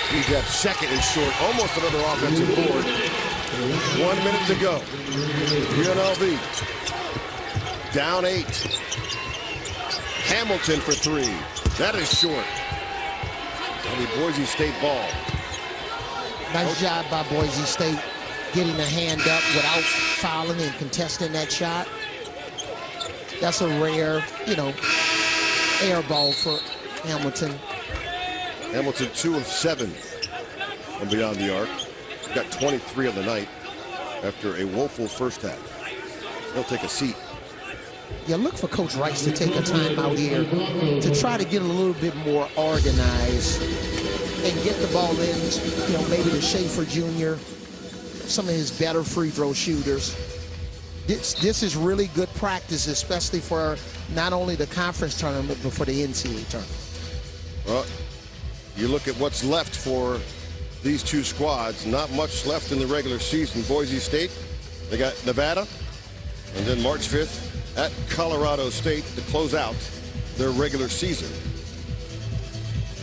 Hijab's second is short. Almost another offensive board. 1 minute to go. UNLV down 8. Hamilton for 3. That is short. On the Boise State ball. Nice job by Boise State getting a hand up without fouling and contesting that shot. That's a rare, air ball for Hamilton. Hamilton 2 of 7 from beyond the arc. Got 23 on the night after a woeful first half. He'll take a seat. Yeah, look for Coach Rice to take a timeout here to try to get a little bit more organized and get the ball in, maybe to Schaefer Jr., some of his better free throw shooters. This is really good practice, especially for not only the conference tournament, but for the NCAA tournament. Well, you look at what's left for these two squads. Not much left in the regular season. Boise State, they got Nevada, and then March 5th at Colorado State to close out their regular season.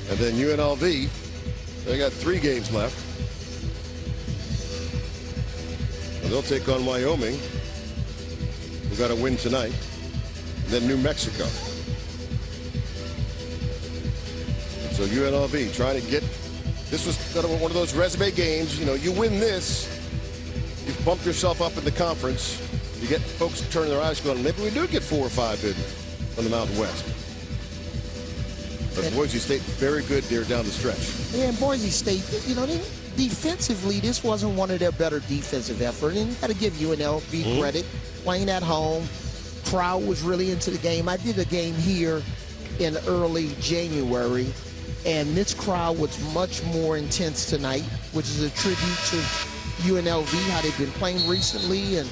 And then UNLV, they got 3 games left. And they'll take on Wyoming, who got a win tonight. And then New Mexico. So UNLV trying to get, this was one of those resume games. You win this, you've bumped yourself up in the conference. You get folks turning their eyes going, maybe we do get 4 or 5 in on the Mountain West. But Boise State, very good there down the stretch. Yeah, and Boise State, defensively, this wasn't one of their better defensive efforts. And you got to give UNLV credit. Playing at home, crowd was really into the game. I did a game here in early January, and this crowd was much more intense tonight, which is a tribute to UNLV, how they've been playing recently, and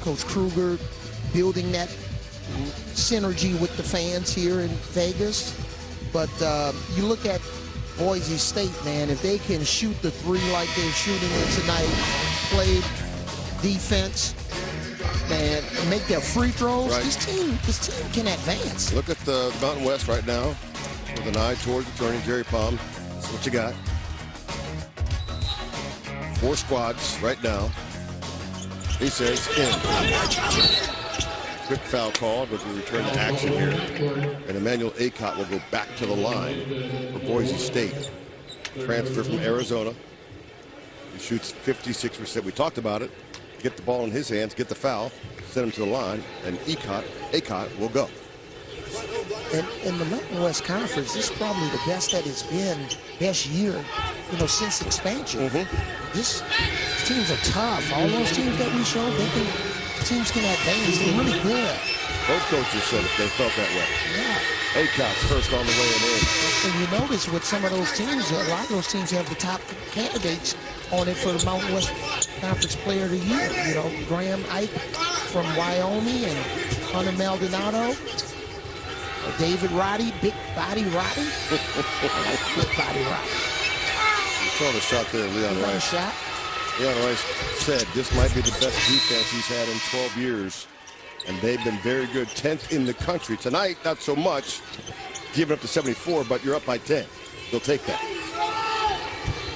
Coach Kruger building that synergy with the fans here in Vegas. But you look at Boise State, man, if they can shoot the 3 like they're shooting it tonight, play defense, man, make their free throws, right. this team can advance. Look at the Mountain West right now with an eye towards attorney Jerry Palm. That's what you got. 4 squads right now. He says in. Quick foul called, but we return to action here. And Emmanuel Acott will go back to the line for Boise State. Transfer from Arizona. He shoots 56%. We talked about it. Get the ball in his hands, get the foul, send him to the line, and Acott will go. And in the Mountain West Conference, this is probably the best that it's been, best year, since expansion. These teams are tough. All those teams that we showed, teams can advance. They're really good. Both coaches said it. They felt that way. Yeah. Acott's first on the way in. And you notice with some of those teams, a lot of those teams have the top candidates on it for the Mountain West Conference Player of the Year. Graham Ike from Wyoming and Hunter Maldonado. David Roddy, Big Body Roddy. Big Body Roddy. You saw the shot there, Leon Rice. Shot. Leon Rice said this might be the best defense he's had in 12 years. And they've been very good, 10th in the country. Tonight, not so much, giving up to 74, but you're up by 10. They'll take that.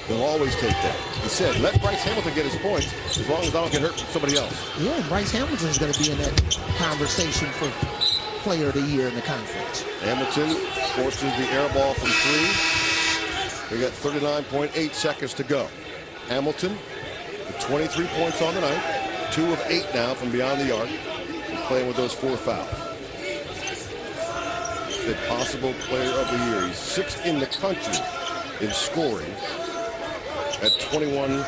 They'll always take that. He said, let Bryce Hamilton get his points as long as I don't get hurt from somebody else. Yeah, Bryce Hamilton's going to be in that conversation for Player of the Year in the conference. Hamilton forces the air ball from 3. We got 39.8 seconds to go. Hamilton with 23 points on the night, 2 of 8 now from beyond the arc, and playing with those 4 fouls. The possible Player of the Year. He's 6th in the country in scoring at 21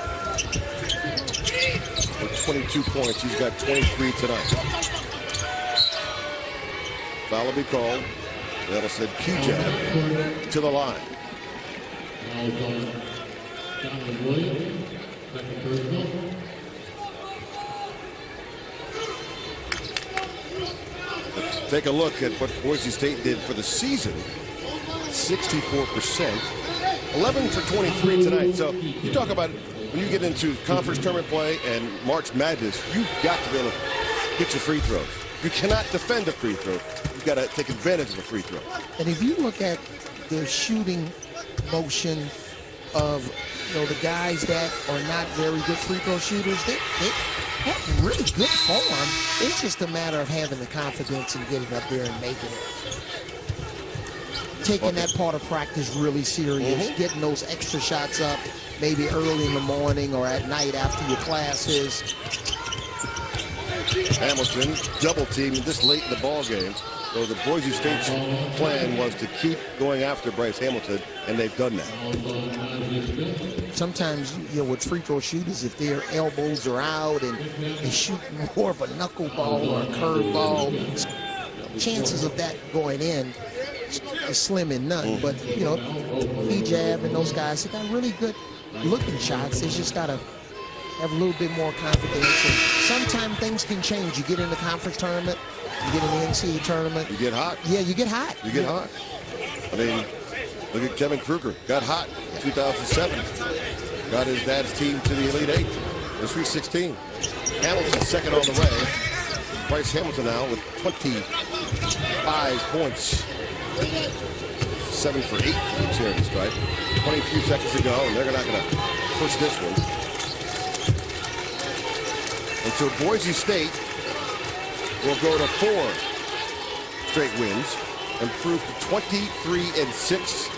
for 22 points. He's got 23 tonight. Foul will be called. That'll send Kujab to the line. Take a look at what Boise State did for the season. 64%. 11 for 23 tonight. So you talk about when you get into conference tournament play and March Madness, you've got to be able to get your free throws. You cannot defend a free throw. You've got to take advantage of a free throw. And if you look at the shooting motion of the guys that are not very good free throw shooters, they have really good form. It's just a matter of having the confidence and getting up there and making it. Taking that part of practice really serious, getting those extra shots up maybe early in the morning or at night after your classes. Hamilton double teamed this late in the ball game. So the Boise State's plan was to keep going after Bryce Hamilton, and they've done that. Sometimes, with free throw shooters, if their elbows are out and they shoot more of a knuckleball or a curve ball, chances of that going in is slim and none. But, Kujab and those guys, they got really good looking shots. They just got to have a little bit more confidence. And sometimes things can change. You get in the conference tournament, you get in the NCAA tournament. You get hot. Yeah, you get hot. You get hot. I mean, look at Kevin Kruger. Got hot in 2007. Got his dad's team to the Elite Eight. It was 3-16. Hamilton second on the way. Bryce Hamilton now with 25 points. 7 for 8 for the charity stripe. 20 few seconds to go, and they're not going to push this one. And so Boise State will go to 4 straight wins, improve to 23-6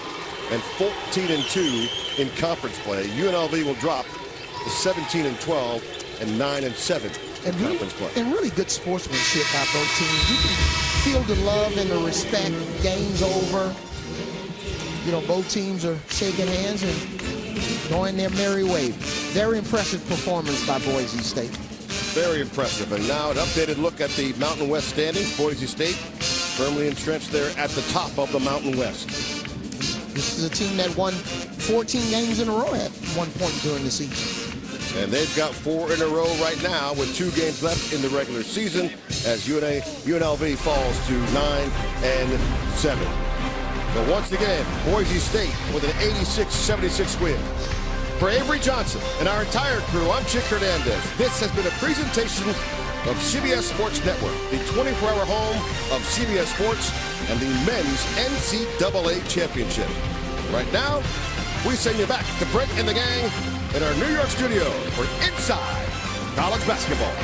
and 14-2 in conference play. UNLV will drop to 17-12 and 9-7 in conference play. And really good sportsmanship by both teams. You can feel the love and the respect. Game's over. Both teams are shaking hands and going their merry way. Very impressive performance by Boise State. Very impressive. And now an updated look at the Mountain West standings. Boise State firmly entrenched there at the top of the Mountain West. This is a team that won 14 games in a row at one point during the season. And they've got 4 in a row right now with 2 games left in the regular season as UNLV falls to 9-7. But once again, Boise State with an 86-76 win. For Avery Johnson and our entire crew, I'm Chick Hernandez. This has been a presentation of CBS Sports Network, the 24-hour home of CBS Sports and the men's NCAA championship. Right now, we send you back to Brent and the gang in our New York studio for Inside College Basketball.